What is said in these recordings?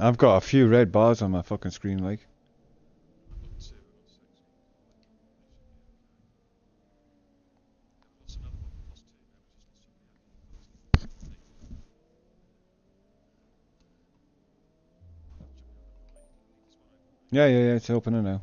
I've got a few red bars on my fucking screen, like. Yeah, yeah, yeah, it's opening now.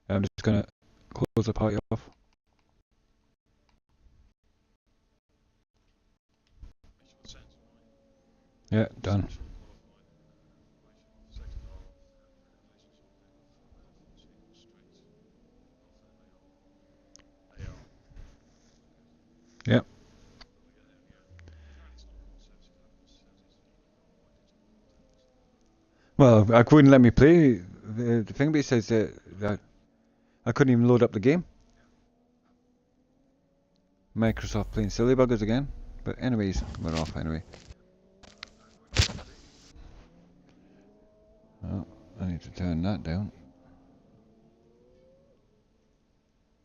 I'm just gonna close the party off. Yeah, done. Yeah. Well, I wouldn't let me play. The thing about says that I couldn't even load up the game. Microsoft playing silly buggers again. But anyways, we're off anyway. Oh, I need to turn that down.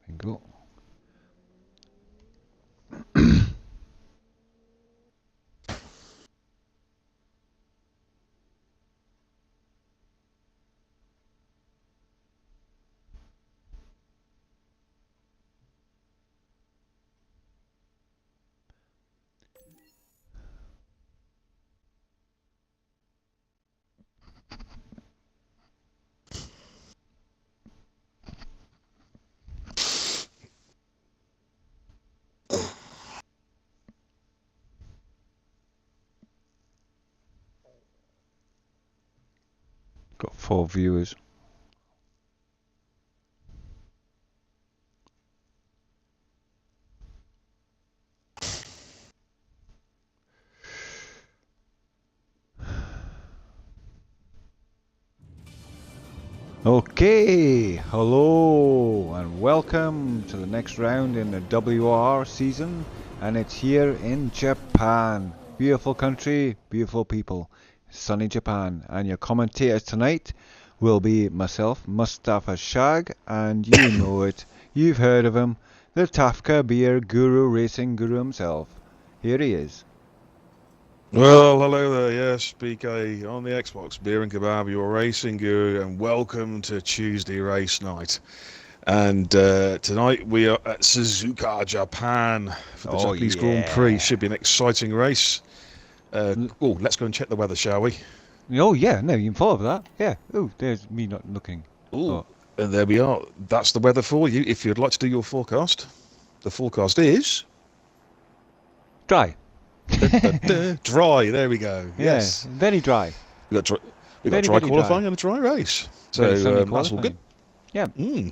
Bingo. Got 4 viewers. Okay, hello and welcome to the next round in the WR season, and it's here in Japan. Beautiful country, beautiful people, sunny Japan. And your commentators tonight will be myself, Mustafa Shag, and you know it, you've heard of him, the Tafka Beer Guru Racing Guru himself. Here he is. Well, hello there, yes, BK on the Xbox, Beer and Kebab, your racing guru, and welcome to Tuesday race night. And tonight we are at Suzuka, Japan for the Japanese Grand Prix. Should be an exciting race. Let's go and check the weather, shall we? Oh yeah, no, you can follow that. Yeah. Oh, there's me not looking. And there we are. That's the weather for you. If you'd like to do your forecast, the forecast is dry. Dry. There we go. Yeah, yes, very dry. We got dry qualifying and a dry race. So that's all good. Yeah.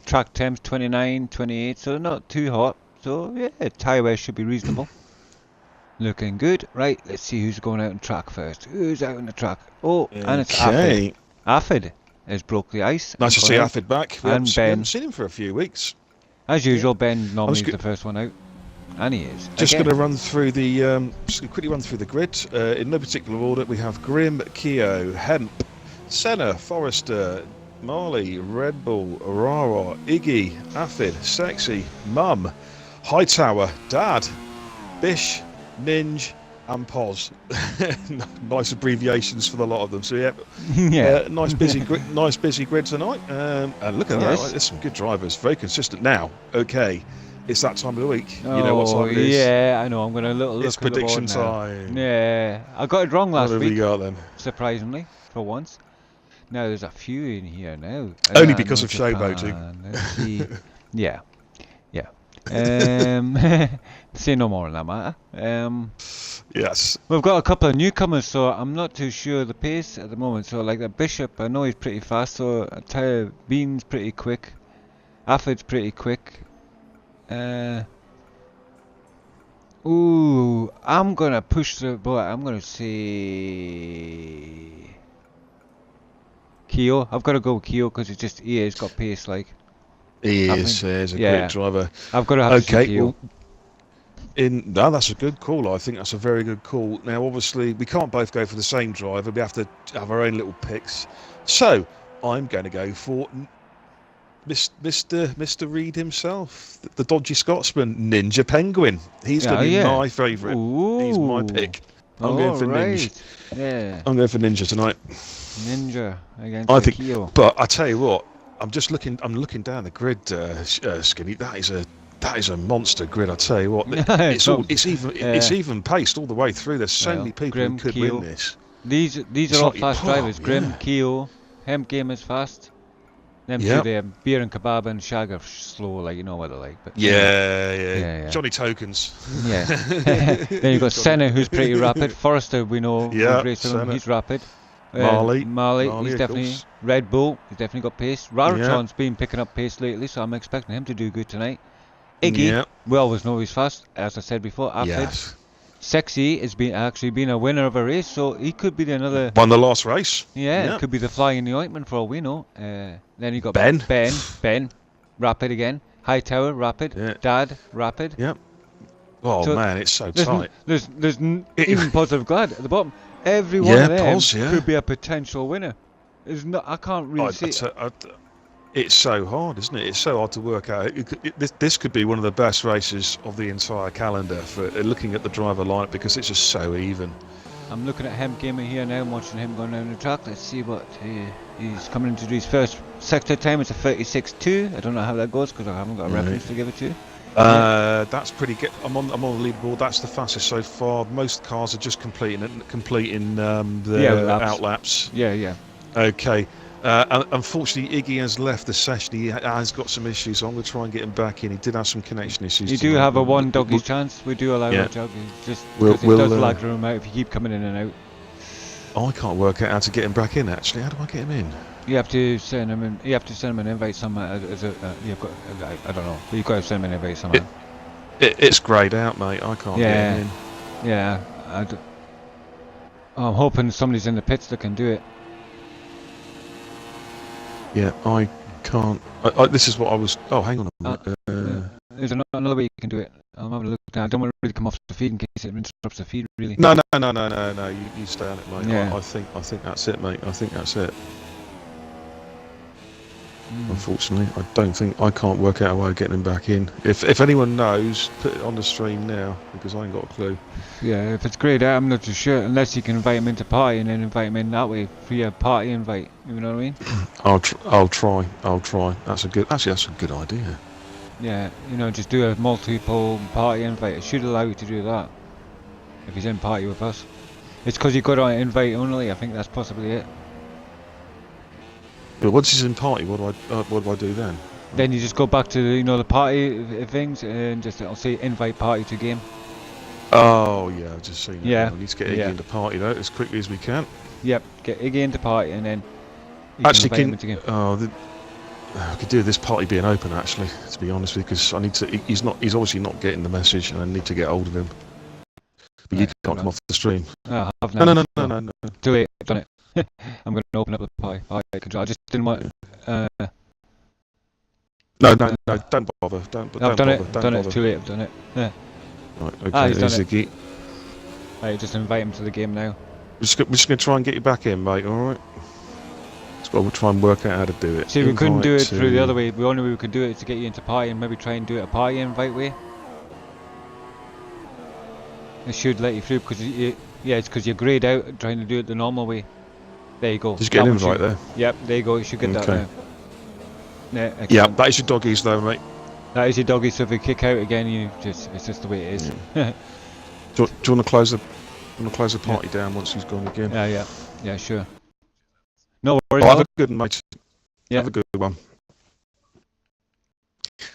Track temps 29, 28, so not too hot. So yeah, tyre wear should be reasonable. Looking good. Right, let's see who's going out on track first. Who's out on the track? Oh, and it's Afid. Afid has broke the ice. Nice to see Afid back. We haven't seen him for a few weeks. As usual, Ben normally is the first one out. And he is. Just going to run through the, quickly run through the grid. In no particular order, we have Grim, Keo, Hemp, Senna, Forrester, Marley, Red Bull, Aurora, Iggy, Afid, Sexy, Mum, Hightower, Dad, Bish, Ninja, and Poz. Nice abbreviations for the lot of them. So yeah, nice busy grid tonight. And look at that, there's some good drivers, very consistent now. Okay. It's that time of the week. You know what time it is. Yeah, I know. I'm going to look it's at the board prediction now. time. Yeah, I got it wrong last week. What have we got then? Surprisingly, for once. Now there's a few in here now. Only because of showboating. Let's see. Yeah. Say no more on that matter. Yes. We've got a couple of newcomers, so I'm not too sure the pace at the moment. So like the Bishop, I know he's pretty fast. So I tell you, Bean's pretty quick. Afid's pretty quick. I'm gonna push the boy. I'm gonna say Keo. I've got to go with Keo because he has got pace. Like he is a great driver. I've got to have to say Keo. Well, that's a good call. I think that's a very good call. Now, obviously, we can't both go for the same driver. We have to have our own little picks. So I'm going to go for Mr. Reed himself, the dodgy Scotsman, Ninja Penguin. He's going to be my favourite. He's my pick. I'm going for Ninja. Yeah. I'm going for Ninja tonight. Ninja against Keo. But I tell you what, I'm looking down the grid, Skinny. That is a monster grid. I tell you what, it's even paced all the way through. There's so many people who could win this. These are all fast drivers. Grim, Keo, Hemp Game is fast. Them two there, Beer and Kebab and Shag are slow, like you know what they're like. But yeah. Johnny Tokens. Yeah. Then you've got Senna, who's pretty rapid. Forrester, we know, he's rapid. Marley, he's definitely Red Bull. He's definitely got pace. Raruton's been picking up pace lately, so I'm expecting him to do good tonight. Iggy, we always know he's fast, as I said before. Afid. Sexy has been a winner of a race, so he could be another. Won the last race. Yeah, it could be the fly in the ointment for all we know. Then you got Ben, rapid again. Hightower, rapid. Dad, rapid. Yep. Oh so man, it's so tight. There's even Positive Glad at the bottom. Every one of them could be a potential winner. I can't really see it. It's so hard, isn't it? It's so hard to work out. This could be one of the best races of the entire calendar for looking at the driver lineup because it's just so even. I'm looking at Hemp Gamer here now. I'm watching him going down the track. Let's see what he's coming into his first sector time. It's a 36.2. I don't know how that goes because I haven't got a reference to give it to. That's pretty good. I'm on the leaderboard. That's the fastest so far. Most cars are just completing the out laps. Yeah. Okay. Unfortunately, Iggy has left the session. He has got some issues, so I'm going to try and get him back in. He did have some connection issues. You do have a one doggy chance. We do allow a jog. Just because it does lag the room out if you keep coming in and out. I can't work out how to get him back in. Actually, how do I get him in? You have to send him in. You have to send him an invite somehow. I don't know. But you've got to send him an invite somehow. It's greyed out, mate. I can't get him in. Yeah. I'm hoping somebody's in the pits that can do it. Yeah, I can't. This is what I was. Oh, hang on a minute. There's another way you can do it. I'll have a look now. I don't want to really come off the feed in case it interrupts the feed, really. No. You stay on it, mate. Yeah. I think that's it, mate. I think that's it. Unfortunately, I can't work out a way of getting him back in. If anyone knows, put it on the stream now, because I ain't got a clue. Yeah, if it's grayed out, I'm not too sure. Unless you can invite him into party and then invite him in that way for your party invite. You know what I mean? I'll try. That's a good idea. Yeah, you know, just do a multiple party invite. It should allow you to do that if he's in party with us. It's because you got on invite only. I think that's possibly it. But once he's in party, what do I do then? Then you just go back to the party things and just it'll say invite party to game. Oh yeah, I've just seen that. Yeah. We need to get Iggy into party though as quickly as we can. Yep, get Iggy into party and then Actually, invite him into game. I could do this party being open actually, to be honest, because I need to. He's obviously not getting the message, and I need to get hold of him. But you can't come off the stream. I have now. No. Too late, I've done it. I'm going to open up the party control. I just didn't want. No, don't bother. I've done it. Too late. I've done it. Yeah. Right, okay. He's done it. Iggy. Right, just invite him to the game now. We're just going to try and get you back in, mate. All right. So we'll try and work out how to do it. See, we couldn't do it through the other way. The only way we could do it is to get you into party and maybe try and do it a party invite way. It should let you through because it's because you're greyed out trying to do it the normal way. There you go. Just get an invite there. Yep, there you go. You should get that now. Yeah, that is your doggies though, mate. That is your doggy. So if you kick out again, it's just the way it is. Yeah. do you want to close the party down once he's gone again? Yeah, sure. No worries. Have a good one, mate. Yeah. Have a good one.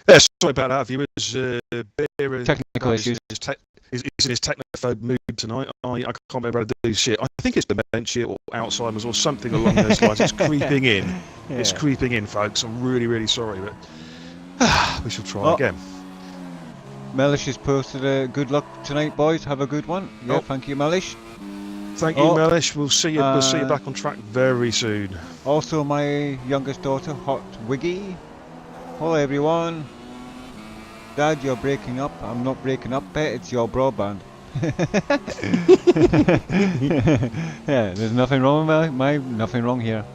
Yeah, sorry about that, viewers. Bear, technical issues. He's in his technophobe mood tonight. I can't remember how to do shit. I think it's dementia or Alzheimer's or something along those lines. It's creeping in. Yeah. It's creeping in, folks. I'm really, really sorry, but we shall try again. Mellish has posted a good luck tonight, boys. Have a good one. Yeah, thank you, Mellish. Thank you, Mellish. We'll see you back on track very soon. Also, my youngest daughter, Hot Wiggy. Hello, everyone. Dad, you're breaking up. I'm not breaking up, pet. It's your broadband. Yeah, there's nothing wrong with nothing wrong here.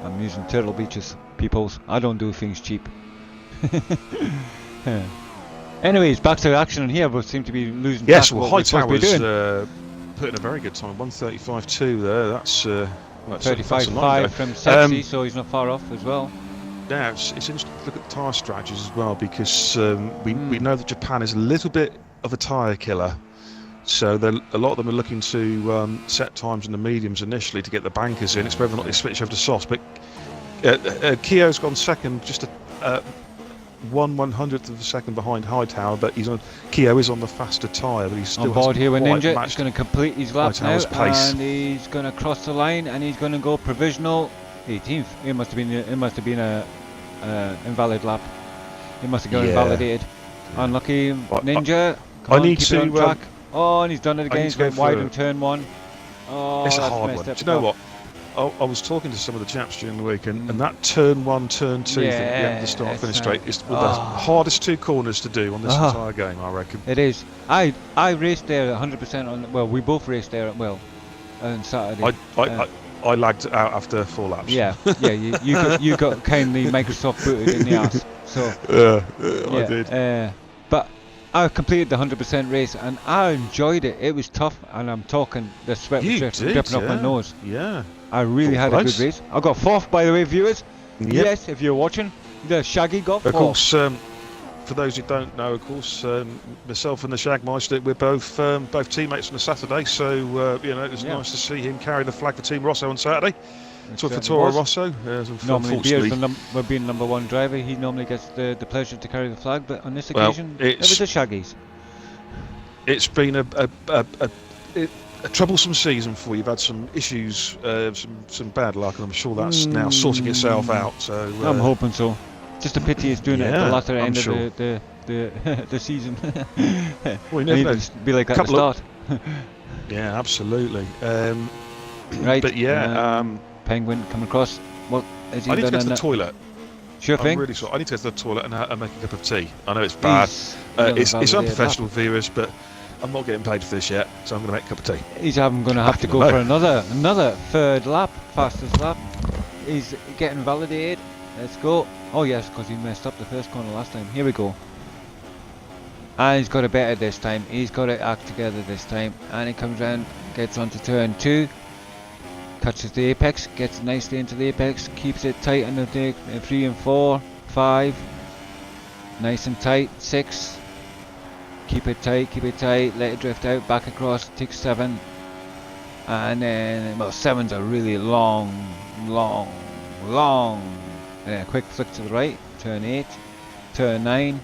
I'm using Turtle Beaches, peoples. I don't do things cheap. Anyways, back to action here. We seem to be losing. Yes, well, Hightower's putting a very good time. 1:35.2 there. That's 35.5 from Sexy, so he's not far off as well. Now it's interesting to look at tyre strategies as well, because we know that Japan is a little bit of a tyre killer. So a lot of them are looking to set times in the mediums initially to get the bankers in. It's whether or not they switch over to softs. But Keogh's gone second, just a 1/100th of a second behind Hightower, but Keogh is on the faster tyre, but he's still on board here with Ninja. He's going to complete his lap now, pace. And he's going to cross the line, and he's going to go provisional 18th. It must have been a invalid lap. It must have got invalidated. Unlucky Ninja. I need to on track. Oh, and he's done it again. He's going wide in turn one. Oh, it's a hard one. Do you know what? I was talking to some of the chaps during the week, and that turn one, turn two thing at the end of the start finish straight is the hardest two corners to do on this entire game, I reckon. It is. I raced there 100% on. Well, we both raced there on Saturday. I lagged out after 4 laps. Yeah. You got kindly Microsoft booted in the ass. So I did. But I completed the 100% race and I enjoyed it. It was tough, and I'm talking the sweat was dripping off my nose. Yeah. I really had a good race. I got 4th, by the way, viewers. Yep. Yes, if you're watching, the Shaggy got 4th. Of course, for those who don't know, of course, myself and the Shagmeister, we're both teammates on a Saturday, so it was nice to see him carry the flag for Team Rosso on Saturday. So for Toro Rosso, normally Beers will be number one driver. He normally gets the pleasure to carry the flag, but on this occasion, it was the Shaggies. It's been a troublesome season for you. You've had some issues, some bad luck, and I'm sure that's now sorting itself out. So I'm hoping so. Just a pity it's doing it at the latter end of the season. Well, you never know. Be like at the start. Yeah, absolutely. Right. But yeah, Penguin coming across. What is he? I need to go to the toilet. Sure I'm thing. really sorry. I need to go to the toilet and make a cup of tea. I know it's bad. He's It's validated unprofessional, viewers, but I'm not getting paid for this yet, so I'm going to make a cup of tea. lap. He's going to have Back to in go the for another third lap, fastest lap. He's getting validated. Let's go. Oh yes, because he messed up the first corner last time. Here we go. And he's got it better this time. He's got it act together this time. And he comes round, gets onto turn 2. Catches the apex, gets nicely into the apex, keeps it tight on the 3 and 4, 5. Nice and tight, 6. Keep it tight, let it drift out, back across, takes 7. And then, well, 7's a really long. And then a quick flick to the right, turn 8, turn 9.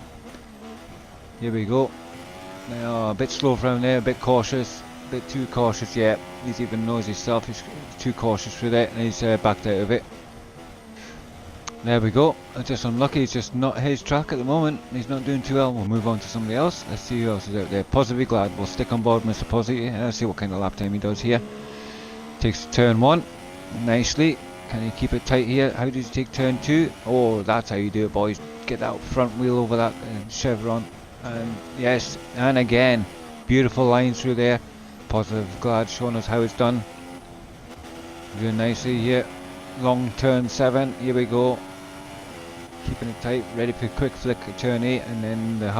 Here we go. Now, a bit slow around there, a bit cautious, a bit too cautious, yeah. He's even knows himself, he's too cautious with it, and he's backed out of it. There we go. Just unlucky, it's just not his track at the moment. He's not doing too well. We'll move on to somebody else. Let's see who else is out there. Positively Glad. We'll stick on board Mr. Posy. Let's see what kind of lap time he does here. Takes turn 1 nicely. Can he keep it tight here? How does he take turn 2? Oh, that's how you do it, boys. Get that front wheel over that chevron. And yes, and again, beautiful lines through there. Positive Glad showing us how it's done. Doing nicely here. Long turn 7. Here we go. Keeping it tight, ready for a quick flick at turn 8, and then the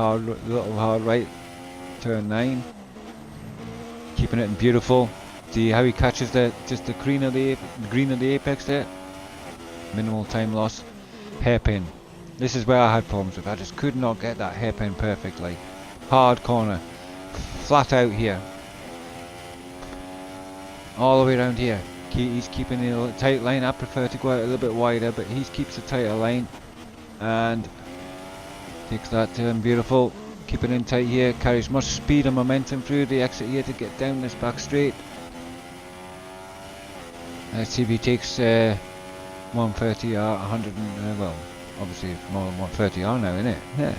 little hard right, turn 9. Keeping it beautiful. See how he catches just the green of the apex there. Minimal time loss. Hairpin. This is where I had problems with. I just could not get that hairpin perfectly. Hard corner. Flat out here. All the way around here. He's keeping a tight line. I prefer to go out a little bit wider, but he keeps a tighter line. And takes that turn beautiful. Keeping in tight here. Carries much speed and momentum through the exit here to get down this back straight. Let's see if he takes 130 or 100 well, obviously it's more than 130 R now, isn't it? Yeah.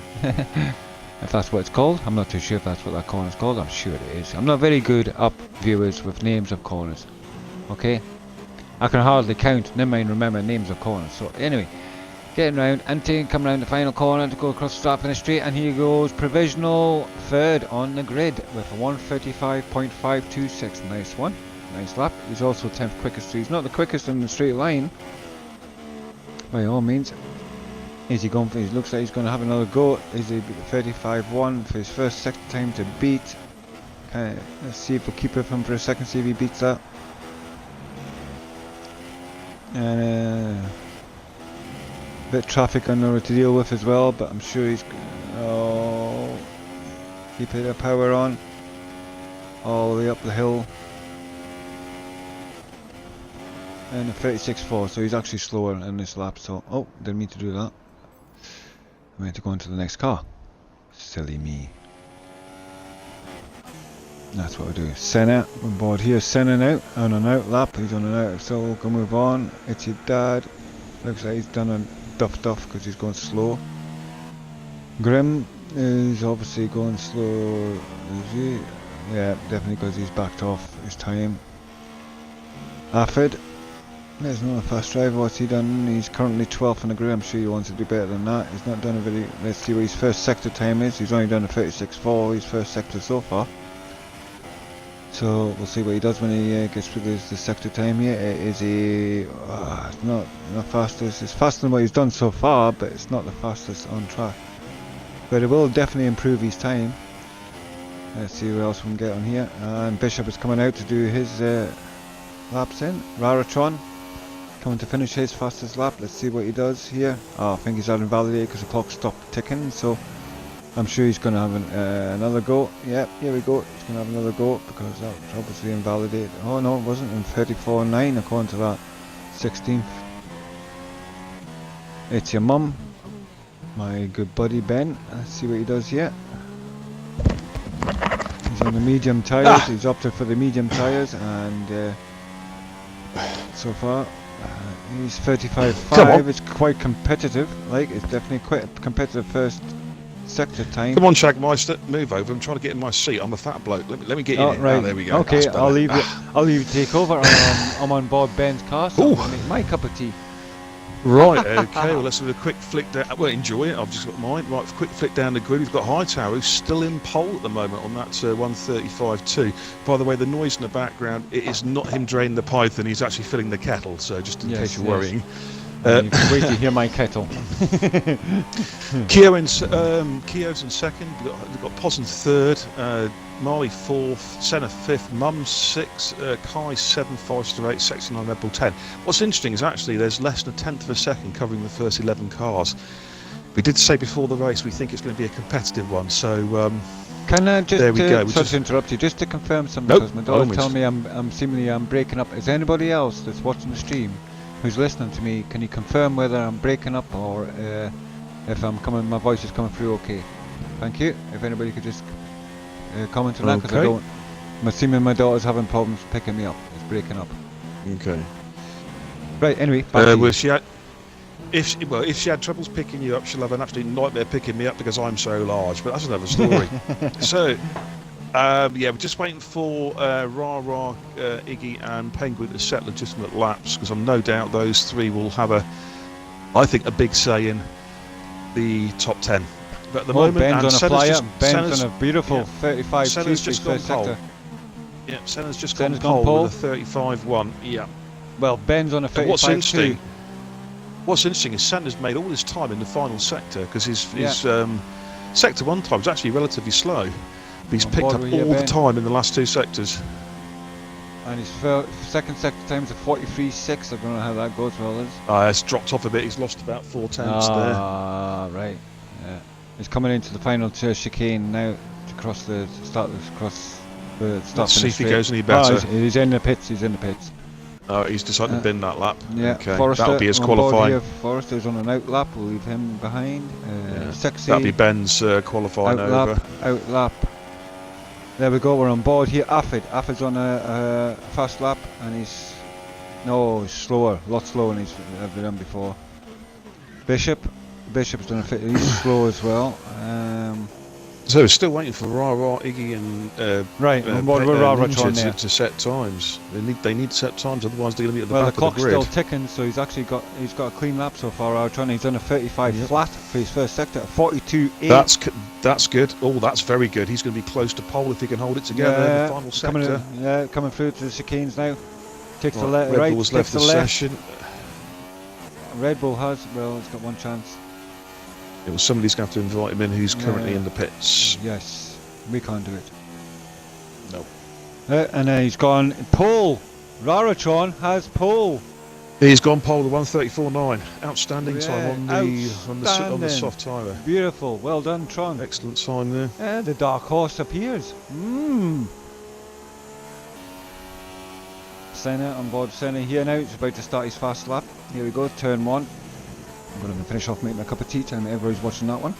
If that's what it's called. I'm not too sure if that's what that corner's called. I'm sure it is. I'm not very good up, viewers, with names of corners. Okay? I can hardly count, never mind remember names of corners. So anyway, getting round and coming around the final corner to go across the start finish straight, and here goes provisional third on the grid with a 135.526. Nice one. Nice lap. He's also 10th quickest, so he's not the quickest in the straight line by all means. Is he going for, he looks like he's going to have another go. Is he 35.1 for his first sector time to beat? Okay, let's see if we'll keep with him for a second, see if he beats that. And bit of traffic I know to deal with as well, but I'm sure he's keep the power on all the way up the hill. And a 36.4, so he's actually slower in this lap. So, oh, didn't mean to do that. I meant to go into the next car. Silly me. That's what we do. Senna on board here. Senna now on an out lap. He's on an out, so we can move on. It's your dad. Looks like he's done a duff because he's going slow. Grim is obviously going slow. Is he? Yeah, definitely because he's backed off his time. Afford. There's another fast driver. What's he done? He's currently 12th in the grid. I'm sure he wants to do better than that. He's not done a very. Let's see what his first sector time is. He's only done a 36.4. His first sector so far. So we'll see what he does when he gets through the sector time here. Is he? It's not fastest. It's faster than what he's done so far, but it's not the fastest on track. But it will definitely improve his time. Let's see who else we can get on here. And Bishop is coming out to do his laps in. Raratron coming to finish his fastest lap. Let's see what he does here. Oh, I think he's had invalidated because the clock stopped ticking. So I'm sure he's going to have another go. Yep, here we go. He's going to have another go because that was obviously invalidated. Oh no, it wasn't. In 34.9 according to that 16th. It's your mum, my good buddy Ben. Let's see what he does here. He's on the medium tyres. He's opted for the medium tyres, and so far he's 35.5. It's quite competitive. Like, it's definitely quite a competitive first sector time. Come on, Shagmeister, move over. I'm trying to get in my seat. I'm a fat bloke. Let me get in here. Right. Oh, there we go. Okay, I'll leave you take over. I'm on board Ben's car, so I'm going to make my cup of tea. Right, okay, well let's have a quick flick down. Well, enjoy it, I've just got mine. Right, quick flick down the grid. We've got Hightower, who's still in pole at the moment on that 135.2. By the way, the noise in the background, it is not him draining the python, he's actually filling the kettle, so just in case you're worrying. You can wait to hear my kettle. Keogh's in second, we've got Pos in third, Marley fourth, Senna fifth, Mum sixth, Kai 7, Forrester 8, Sexy 9, Red Bull 10. What's interesting is actually there's less than a tenth of a second covering the first 11 cars. We did say before the race we think it's going to be a competitive one, so can I just there we go. sorry to interrupt you, just to confirm something, Nope, because my daughter's telling me I'm breaking up. Is anybody else that's watching the stream who's listening to me, can you confirm whether I'm breaking up or if my voice is coming through okay? Thank you. If anybody could just comment on that, because Okay. I'm assuming my daughter's having problems picking me up. It's breaking up. Okay. Right, anyway, back to you. If she had troubles picking you up, she'll have an absolute nightmare picking me up because I'm so large, but that's another story. So, yeah, we're just waiting for Rara, Iggy and Penguin to set legitimate laps, because I'm no doubt those three will have I think, a big say in the top 10. But at the moment, Ben's on a flyer. Ben's on a beautiful 35 Senna's just gone pole. Yeah, Senna's just gone pole with a 35.1. Yeah. Well, Ben's on a 35.2. What's interesting is Senna's made all his time in the final sector, because his sector 1 time was actually relatively slow. But he's picked up all the time in the last 2 sectors. And his second sector time is a 43.6. I don't know how that goes well. It's dropped off a bit. He's lost about 4 tenths there. Ah, right. Yeah. He's coming into the final chicane now to cross the start. Let's see if he goes any better. He's in the pits. He's in the pits. He's decided to bin that lap. Yeah, okay. Forrester, that'll be his qualifying. Forrester's on an out lap. We'll leave him behind. Sexy. That'll be Ben's qualifying over. Out lap. There we go. We're on board here. Affid's on a fast lap, and he's slower, a lot slower than he's ever done before. Bishop's done he's slow as well. So we're still waiting for Rara, Iggy and Ninja to set times. They need to set times, otherwise they're going to be at the back the of the clock's grid. still ticking, so he's got a clean lap so far. He's done a 35 flat for his first sector, 42.8. That's good. Oh, that's very good. He's going to be close to pole if he can hold it together in the final sector. Coming through to the chicanes now. Takes the Red right, Bull's left the session. Red Bull has, it's got one chance. It was somebody's going to have to invite him in who's currently in the pits. Yes, we can't do it. No. And then he's gone pole. Raratron has pole. He's gone pole the 134.9. Outstanding time on the soft tyre. Beautiful. Well done, Tron. Excellent time there. The dark horse appears. Senna on board. Senna here now. He's about to start his fast lap. Here we go. Turn 1. I'm going to finish off making a cup of tea time. Everybody's watching that one.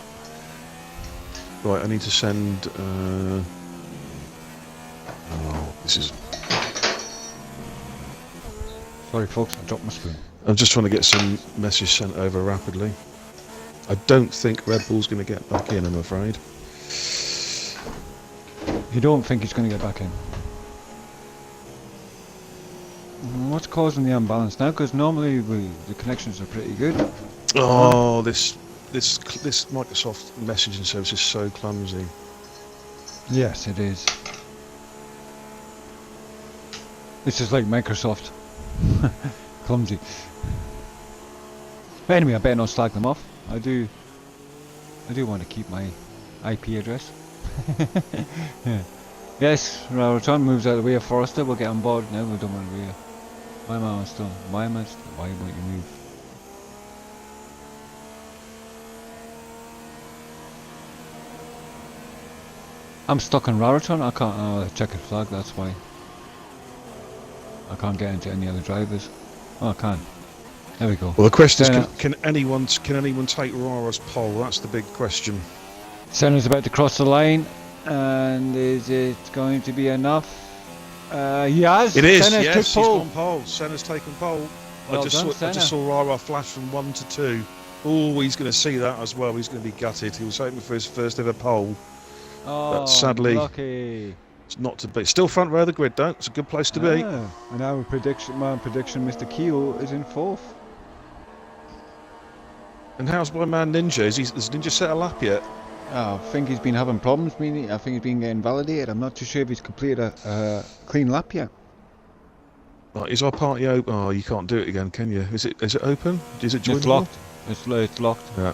Right, I need to send. This is. Sorry, folks, I dropped my spoon. I'm just trying to get some message sent over rapidly. I don't think Red Bull's going to get back in, I'm afraid. You don't think he's going to get back in? What's causing the imbalance now? Because normally the connections are pretty good. Oh, this Microsoft messaging service is so clumsy. Yes, it is. This is like Microsoft. Clumsy. But anyway, I better not slag them off. I do want to keep my IP address. Yeah. Yes, Raratron moves out of the way of Forrester. We'll get on board now. We don't want to be. Why won't you move? I'm stuck on Raratron. I can't check a flag. That's why. I can't get into any other drivers. Oh, I can. There we go. Well, the question is, can anyone take Rara's pole? That's the big question. Senna's about to cross the line, and is it going to be enough? He has. It is. Senna's yes, took pole. he's gone pole. Senna's taken pole. Well I just saw Rara flash from 1 to 2. Oh, he's going to see that as well. He's going to be gutted. He was hoping for his first ever pole. Oh, but sadly, lucky. It's not to be. Still front row of the grid, though. It's a good place to be. And my prediction, Mr. Keogh is in 4th. And how's my man Ninja? Has Ninja set a lap yet? I think he's been having problems, meaning I think he's been getting validated. I'm not too sure if he's completed a clean lap yet. Right, is our party open? Oh, you can't do it again, can you? Is it open? Is it joinable? It's locked. It's locked. Yeah.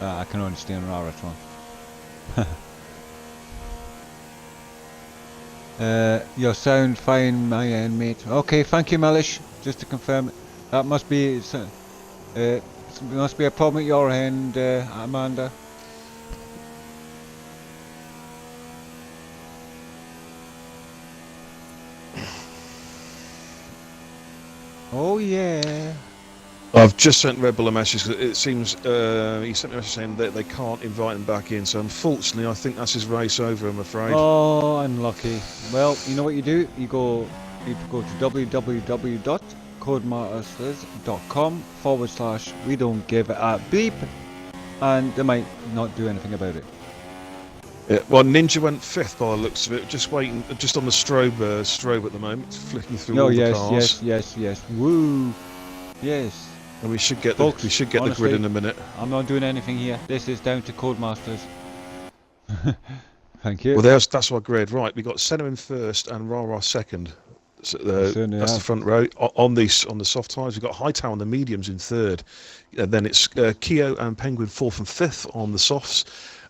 I can only stay on Raratron. Your sound fine, my end, mate. Okay, thank you, Malish. Just to confirm, that must be a problem at your end, Amanda. Oh yeah. I've just sent Red Bull a message. It seems he sent me a message saying that they can't invite him back in. So unfortunately, I think that's his race over. I'm afraid. Oh, unlucky. Well, you know what you do? You go to www.codemasters.com/we don't give a beep, and they might not do anything about it. Yeah, well, Ninja went 5th by the looks of it. Just waiting, just on the strobe at the moment, flicking through all the cars. Yes. Woo. Yes. And we should get Folks, the grid in a minute. I'm not doing anything here. This is down to Codemasters. Thank you. Well, that's our grid. Right, we got Senna in 1st and Rara 2nd. So, that's the front row. On the soft tyres, we've got Hightower on the mediums in 3rd. And then it's Keo and Penguin 4th and 5th on the softs.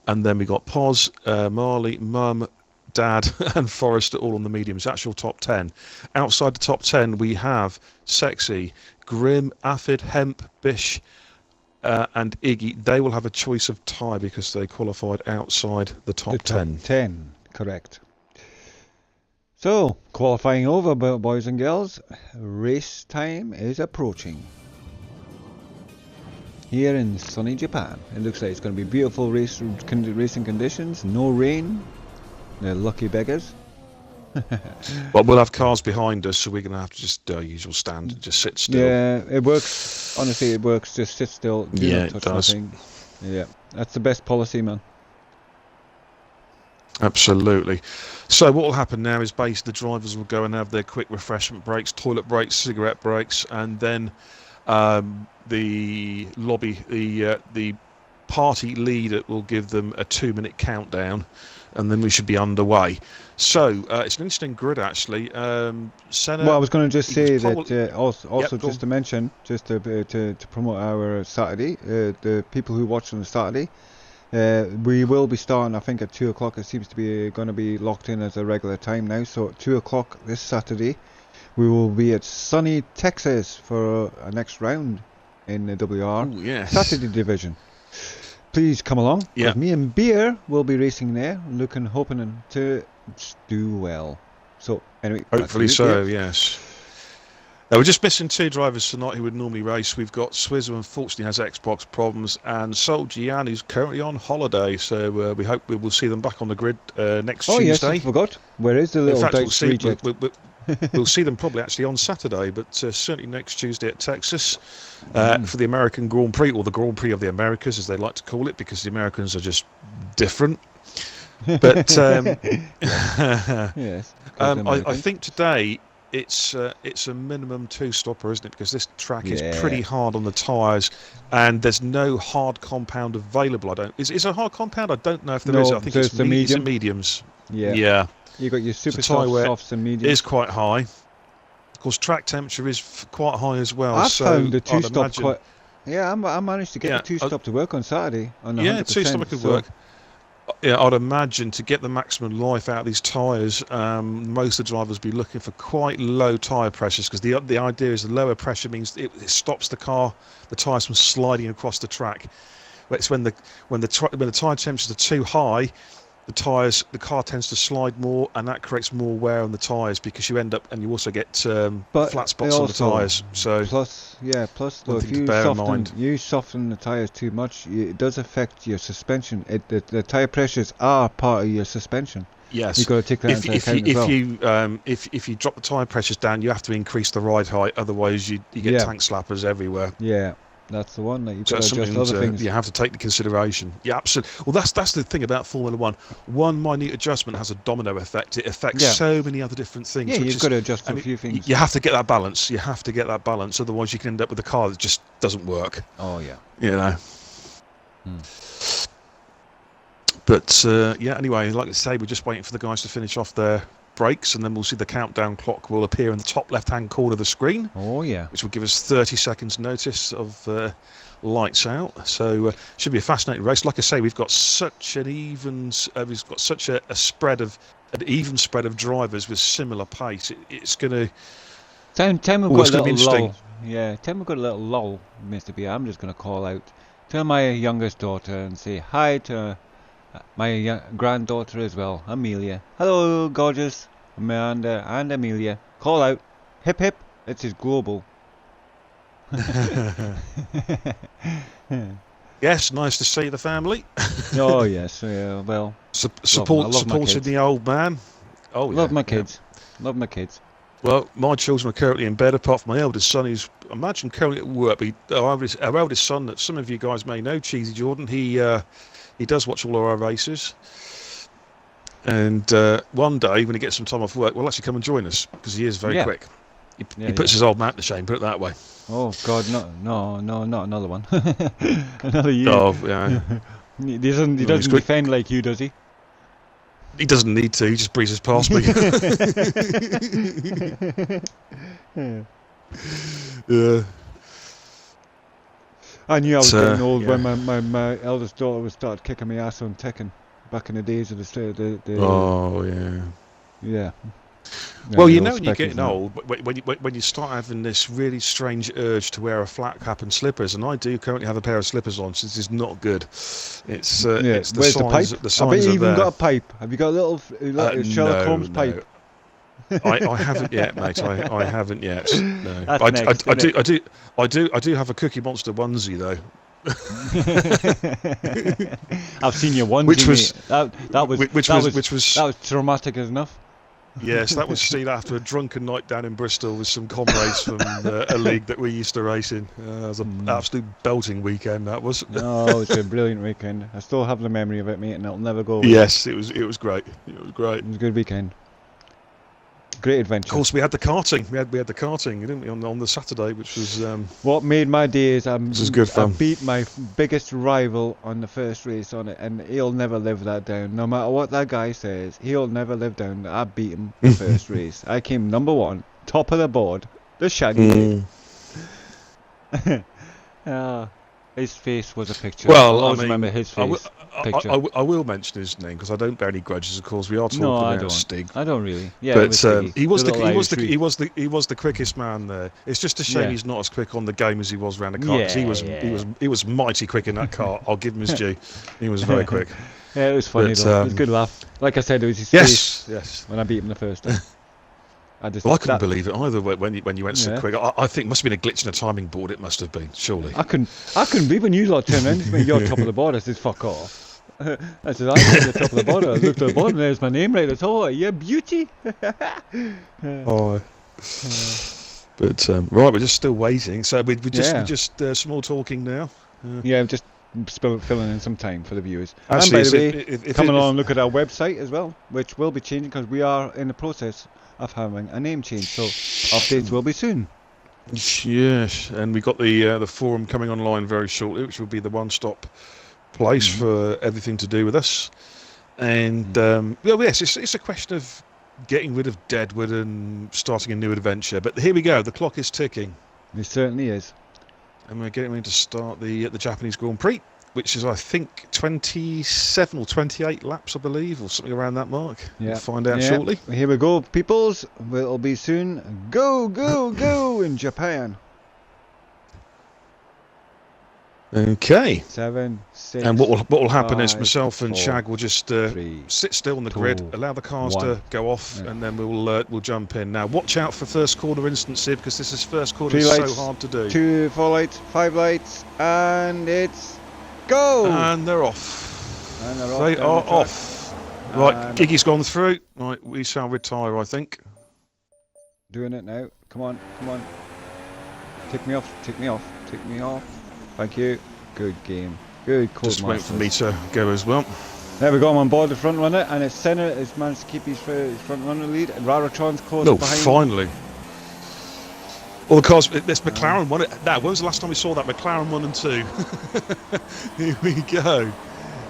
And then we got Poz, Marley, Mum, Dad and Forrester all on the mediums. That's your top 10. Outside the top 10 we have Sexy, Grim, Affid, Hemp, Bish and Iggy. They will have a choice of tie because they qualified outside the top 10. 10, correct. So, qualifying over, boys and girls. Race time is approaching. Here in sunny Japan. It looks like it's going to be beautiful racing conditions. No rain. They're lucky beggars. Well, we'll have cars behind us, so we're going to have to just usual stand, just sit still. Yeah, it works. Honestly, it works. Just sit still. Do not touch nothing. Yeah, that's the best policy, man. Absolutely. So what will happen now is basically the drivers will go and have their quick refreshment breaks, toilet breaks, cigarette breaks, and then the party leader will give them a 2-minute countdown, and then we should be underway. So it's an interesting grid, actually. Senna, well, I was going to just say that also just to mention, just to promote our Saturday, the people who watch on the Saturday, we will be starting, I think, at 2 o'clock. It seems to be going to be locked in as a regular time now. So at 2 o'clock this Saturday, we will be at sunny Texas for a next round in the WR Saturday division. Please come along. Yeah. Me and Beer will be racing there, hoping to do well. So anyway, hopefully so. Yes. Now we're just missing 2 drivers tonight who would normally race. We've got Swizz, who unfortunately has Xbox problems, and Soldier Jan, who's currently on holiday. So we hope we will see them back on the grid next Tuesday. Oh yes, I forgot. Where is the little Dykes reject? We'll see them probably actually on Saturday, but certainly next Tuesday at Texas for the American Grand Prix, or the Grand Prix of the Americas, as they like to call it, because the Americans are just different. But yes, I think today it's a minimum 2-stopper, isn't it? Because this track is pretty hard on the tyres, and there's no hard compound available. Is it a hard compound? I don't know if there is. I think it's mediums. Yeah. You got your super softs and mediums. It is quite high. Of course, track temperature is quite high as well. I found the 2-stop quite. Yeah, I managed to get the 2-stop to work on Saturday. On 2-stop could work. Yeah, I'd imagine to get the maximum life out of these tyres, most of the drivers will be looking for quite low tyre pressures, because the idea is the lower pressure means it stops the tyres from sliding across the track. It's when the tyre temperatures are too high, the car tends to slide more, and that creates more wear on the tyres, because you end up, and you also get flat spots on the tyres. So plus though, if you soften the tyres too much, it does affect your suspension. The tyre pressures are part of your suspension. Yes, you've got to take that into account as well. If you drop the tyre pressures down, you have to increase the ride height, otherwise you get tank slappers everywhere. Yeah. That's the one that you've So got that's to adjust something other things. you have to take into consideration. Yeah, absolutely. Well, that's the thing about Formula One. One minute adjustment has a domino effect. It affects so many other different things. Yeah, which you've is, got to adjust and a few things. You have to get that balance. You have to get that balance. Otherwise, you can end up with a car that just doesn't work. Oh, yeah. You know. But, yeah, anyway, like I say, we're just waiting for the guys to finish off their breaks, and then we'll see the countdown clock will appear in the top left-hand corner of the screen. Oh, yeah. Which will give us 30 seconds notice of lights out. So should be a fascinating race. Like I say, we've got such an even, we've got such a even spread of drivers with similar pace. It's going to. Time we've got a little lull. Yeah, time we've got a little lull, Mr. B. I'm just going to call out to my youngest daughter and say hi to my granddaughter as well, Amelia. Hello, gorgeous Amanda and Amelia. Call out. Hip hip. It is global. Yes, nice to see the family. Oh yes, well. Supporting the old man. Oh, yeah, love my kids. Love my kids. Well, my children are currently in bed, apart from my eldest son, who's, I imagine, currently at work. But our eldest son, that some of you guys may know, Cheesy Jordan, he does watch all of our races. And one day, when he gets some time off work, we'll actually come and join us, because he is very quick. He puts his old man to shame, put it that way. Oh, God, no, not another one. Another year. Oh, yeah. He doesn't defend like you, does he? He doesn't need to, he just breezes past me. Yeah. I knew I was getting old when my eldest daughter would start kicking my ass on Tekken back in the days of the oh, yeah. Yeah. Well, you know when you're getting old, when you start having this really strange urge to wear a flat cap and slippers, and I do currently have a pair of slippers on, so this is not good. It's it's Where's the pipe? The signs I bet you even there. got a pipe. Have you got a little Sherlock Holmes pipe? I haven't yet, mate. I haven't yet. No. I do have a Cookie Monster onesie though. I've seen your onesie, that was traumatic enough. Yes, that was seen after a drunken night down in Bristol with some comrades from a league that we used to race in. It was an absolute belting weekend, that was. Oh, it's a brilliant weekend. I still have the memory of it, mate, and it'll never go away. Yes, it was great. It was great. It was a good weekend. Great adventure. Of course, we had the karting. We had the karting, didn't we, on the Saturday, which was. What made my day is this is good fun. I beat my biggest rival on the first race on it, and he'll never live that down. No matter what that guy says, he'll never live down. I beat him the first race. I came number one, top of the board, the shaggy. His face was a picture. Well, I'll always remember his face. Picture. I will mention his name because I don't bear any grudges. Of course, we are talking about Stig. I don't really. Yeah, but he was the quickest man there. It's just a shame he's not as quick on the game as he was around the car. He was mighty quick in that car. I'll give him his due. He was very quick. Yeah, it was funny though. It was a good laugh. Like I said, it was his face when I beat him the first time. I couldn't believe it either when you went so quick. I think it must have been a glitch in a timing board. It must have been, surely. I couldn't believe when you lot turned around and you're top of the board. I said, fuck off. I said, I'm at the top of the board. I looked at the bottom, there's my name right at the top. Yeah, beauty. But right, we're just still waiting. So we're just small talking now. Yeah, just filling in some time for the viewers. Actually, and by the way, come along and look at our website as well, which will be changing because we are in the process of having a name change, so updates will be soon. Yes, and we've got the forum coming online very shortly, which will be the one-stop place for everything to do with us. And yes, it's a question of getting rid of Deadwood and starting a new adventure. But here we go, the clock is ticking. It certainly is. And we're getting ready to start the Japanese Grand Prix, which is, I think, 27 or 28 laps, I believe, or something around that mark. Yeah. We'll find out shortly. Here we go, peoples. It'll be soon. Go, go, go in Japan. Okay. 7, 6. And what will happen 5, is myself and 4, Shag will just 3, sit still on the 2, grid, allow the cars 1. to go off, and then we'll jump in. Now, watch out for first corner instances because this is first corner 3 is lights, so hard to do. 2, 4 lights, 5 lights, and it's go. And they're off. And they're off. They are off. Right, Giggy's gone through. Right, we shall retire, I think. Doing it now. Come on, come on. Take me off, take me off, take me off. Thank you. Good game. Good code Just waiting for masters. me to go as well. There we go. I'm on board the front runner, and it's Senna has managed to keep his front runner lead. And Raratron's close No, behind. finally. Well, of course, this McLaren won it. Now, when was the last time we saw that? McLaren 1 and 2. Here we go.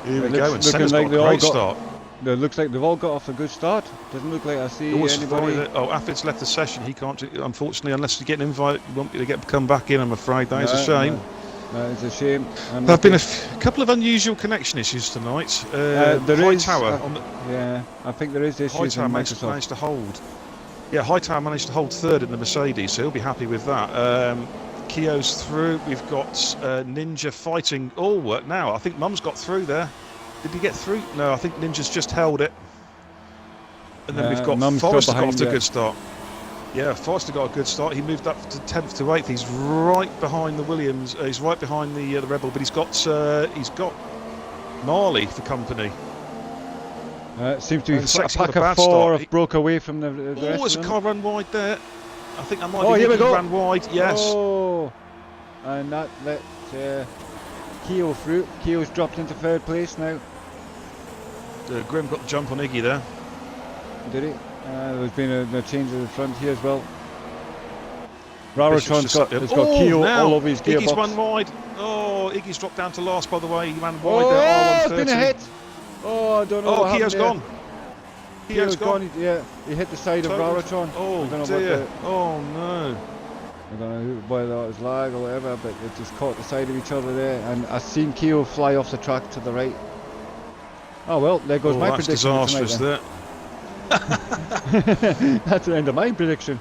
Here we go. And Senna's got a great start. It looks like they've all got off a good start. Doesn't look like I see Always anybody. Affid's left the session. He can't, unfortunately, unless you get an invite, you won't be able to come back in, I'm afraid. That is a shame. No, it's a shame. There have been a couple of unusual connection issues tonight. Hightower. Yeah, I think there is issues Hightower on managed Microsoft. to hold. Yeah, Hightower managed to hold third in the Mercedes, so he'll be happy with that. Keogh's through. We've got Ninja fighting all work now. I think Mum's got through there. Did he get through? No, I think Ninja's just held it. And then we've got Forrester got off to a good start. Yeah, Forrester got a good start. He moved up to 10th to 8th. He's right behind the Williams. He's right behind the Rebel, but he's got Marley for company. Seems to be a pack of four have broke away from the rest. There's a car run wide there. I think that might be here we go. Ran wide. Yes. Oh, and that let Keogh through. Keogh's dropped into third place now. Grim got the jump on Iggy there. Did he? There's been a change at the front here as well. Raratron's got Keogh all over his gearbox. Iggy's run wide. Oh, Iggy's dropped down to last, by the way. He ran wide there. Oh, it's been a hit. Oh, I don't know what Keogh's happened gone. Keogh's gone. Yeah, he hit the side of Raratron. Oh, dear. Oh, no. I don't know whether that was lag or whatever, but they just caught the side of each other there. And I've seen Keogh fly off the track to the right. Oh, well, there goes my prediction. That's disastrous there. That's the end of my prediction.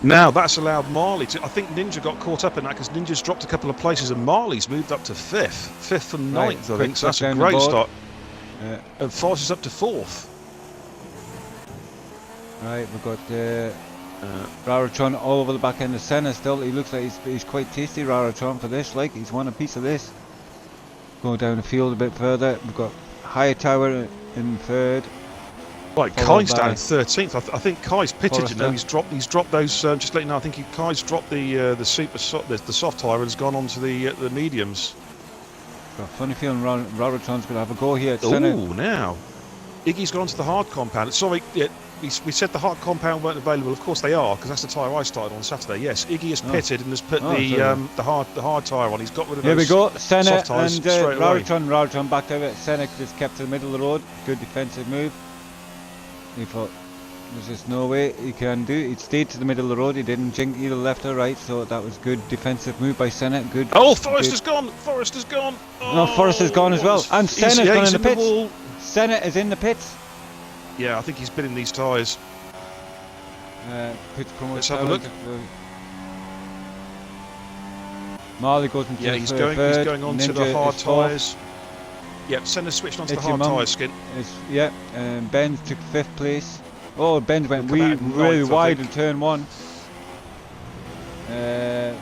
Now that's allowed Marley to. I think Ninja got caught up in that because Ninja's dropped a couple of places and Marley's moved up to 5th from 9th. I think so. That's a great start. Yeah. And Forrester's up to 4th. Right, we've got Raratron all over the back end of Senna still. He looks like he's quite tasty, Raratron, for this. Like he's won a piece of this. Go down the field a bit further. We've got Hightower in 3rd. Right, Kai's down in 13th. I think Kai's pitted. Forrester. You know, he's dropped those. Just letting you know, I think Kai's dropped the soft tyre and has gone on to the mediums. Got a funny feeling Raratron's going to have a go here. Oh, now Iggy's gone to the hard compound. Sorry, we said the hard compound weren't available. Of course they are, because that's the tyre I started on Saturday. Yes, Iggy has pitted and has put the hard tyre on. He's got rid of those. Here we go, Senna and Raratron. Raratron back out. Senna just kept to the middle of the road. Good defensive move. He thought there's just no way he can do it. He stayed to the middle of the road. He didn't jink either left or right, so that was good defensive move by Senna. Good. Oh, Forrester's gone. Forrester's gone. Oh, no, Forrester's gone as well. And Senna's gone in the pits. The Senna is in the pits. Yeah, I think he's been in these tyres. Let's have a look. Marley goes into he's going on to the hard tyres. Yep, Senna switched onto the hard tyre skin. Benz took 5th place. Oh, Benz went really wide in turn 1.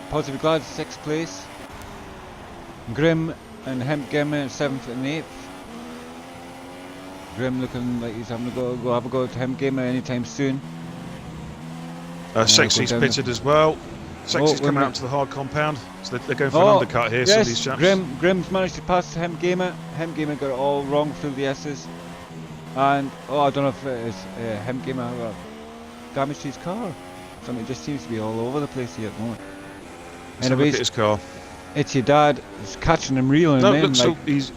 Positive Glad 6th place. Grim and Hempgemmer 7th and 8th. Grim looking like he's having to go have a go to Hempgemmer anytime soon. Sexy's pitted as well. Sexy's come out to the hard compound, so they're going for an undercut here. Yes, some of these chaps. Grim's managed to pass Hempgemmer. Hempgemmer got it all wrong through the S's. And, I don't know if it is Hempgemmer damaged his car. Something just seems to be all over the place here at the moment. Anyways, look at his car. It's your dad. He's catching him, reeling him in. Look, so he's...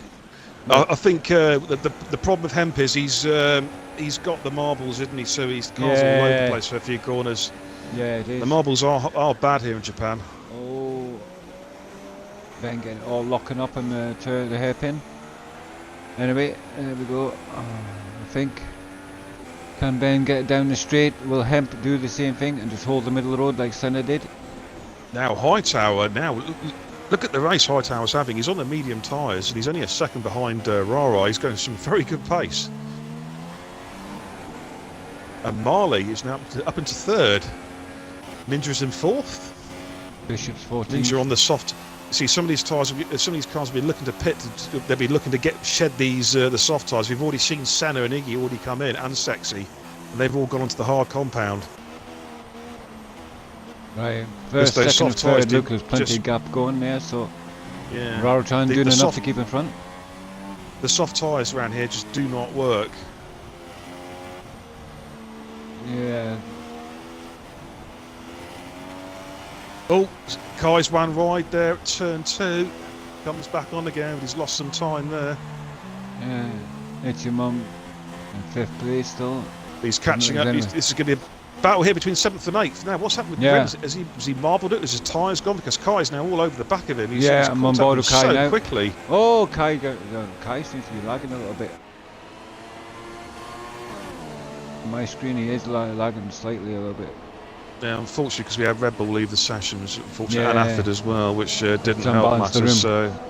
I think the problem with Hemp is he's got the marbles, isn't he? So his car's all over the place for a few corners. Yeah, it is. The marbles are bad here in Japan. Oh, Ben getting all locking up on the hairpin. Anyway, there we go. I think, can Ben get it down the straight? Will Hemp do the same thing and just hold the middle of the road like Senna did? Now Hightower, look at the race Hightower's having. He's on the medium tyres and he's only a second behind Rara. He's going some very good pace. And Marley is now up into 3rd. Ninja's in 4th. Bishop's 14th. Ninja on the soft. See, some of these cars will be looking to pit. They'll be looking to shed these the soft tyres. We've already seen Senna and Iggy already come in, and Sexy, and they've all gone onto the hard compound. Right, first, second, and third. Look, there's plenty of gap going there. So Yeah. Raroton doing enough soft, to keep in front. the soft tyres around here just do not work. Yeah. Oh, Kai's one wide there at turn 2. Comes back on again, but he's lost some time there. Yeah. It's your mum in 5th place still. He's catching up. Then- This is going to be a battle here between 7th and 8th. Now, what's happened with Yeah. Grim? Has he marbled it? Has his tyres gone? Because Kai's now all over the back of him. He's I'm on caught up board with with Kai so now. quickly. Oh, Kai seems to be lagging a little bit. On my screen, he is lagging slightly a little bit. Yeah, unfortunately, because we had Red Bull leave the session, unfortunately, Yeah. and Afford as well, which didn't Some help balance the matters. room. So,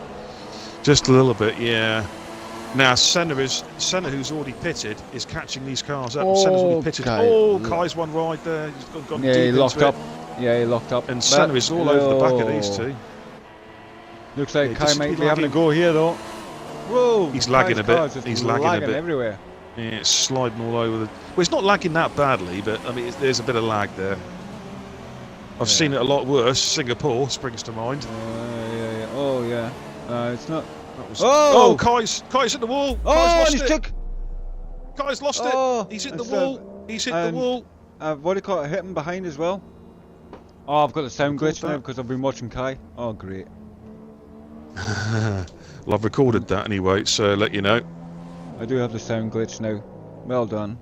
just a little bit, yeah. Now, Senna, who's already pitted, is catching these cars up. Senna's already pitted. Kai. Oh, Kai's one ride there. He's gone Yeah, deep he into locked it. up. Yeah, he locked up. And But- Senna is all over the back of these two. Looks like Yeah, Kai just might be be having a lagging. go here though. Whoa! He's lagging Kai's a bit. car's just He's lagging a bit. everywhere. Yeah, it's sliding all over the. Well, it's not lagging that badly, but I mean, there's a bit of lag there. I've Yeah. seen it a lot worse. Singapore springs to mind. Yeah. Oh yeah. It's not. That was- Oh! Oh, Kai's at the wall. Oh, Kai's and lost he's it. took. Kai's lost Oh, it. He's hit the and so- wall. He's hit and- the wall. What do you call it? Hit him behind as well. Oh, I've got the sound Record glitch now that. because I've been watching Kai. Oh, great. Well, I've recorded that anyway, so let you know. I do have the sound glitch now. Well done.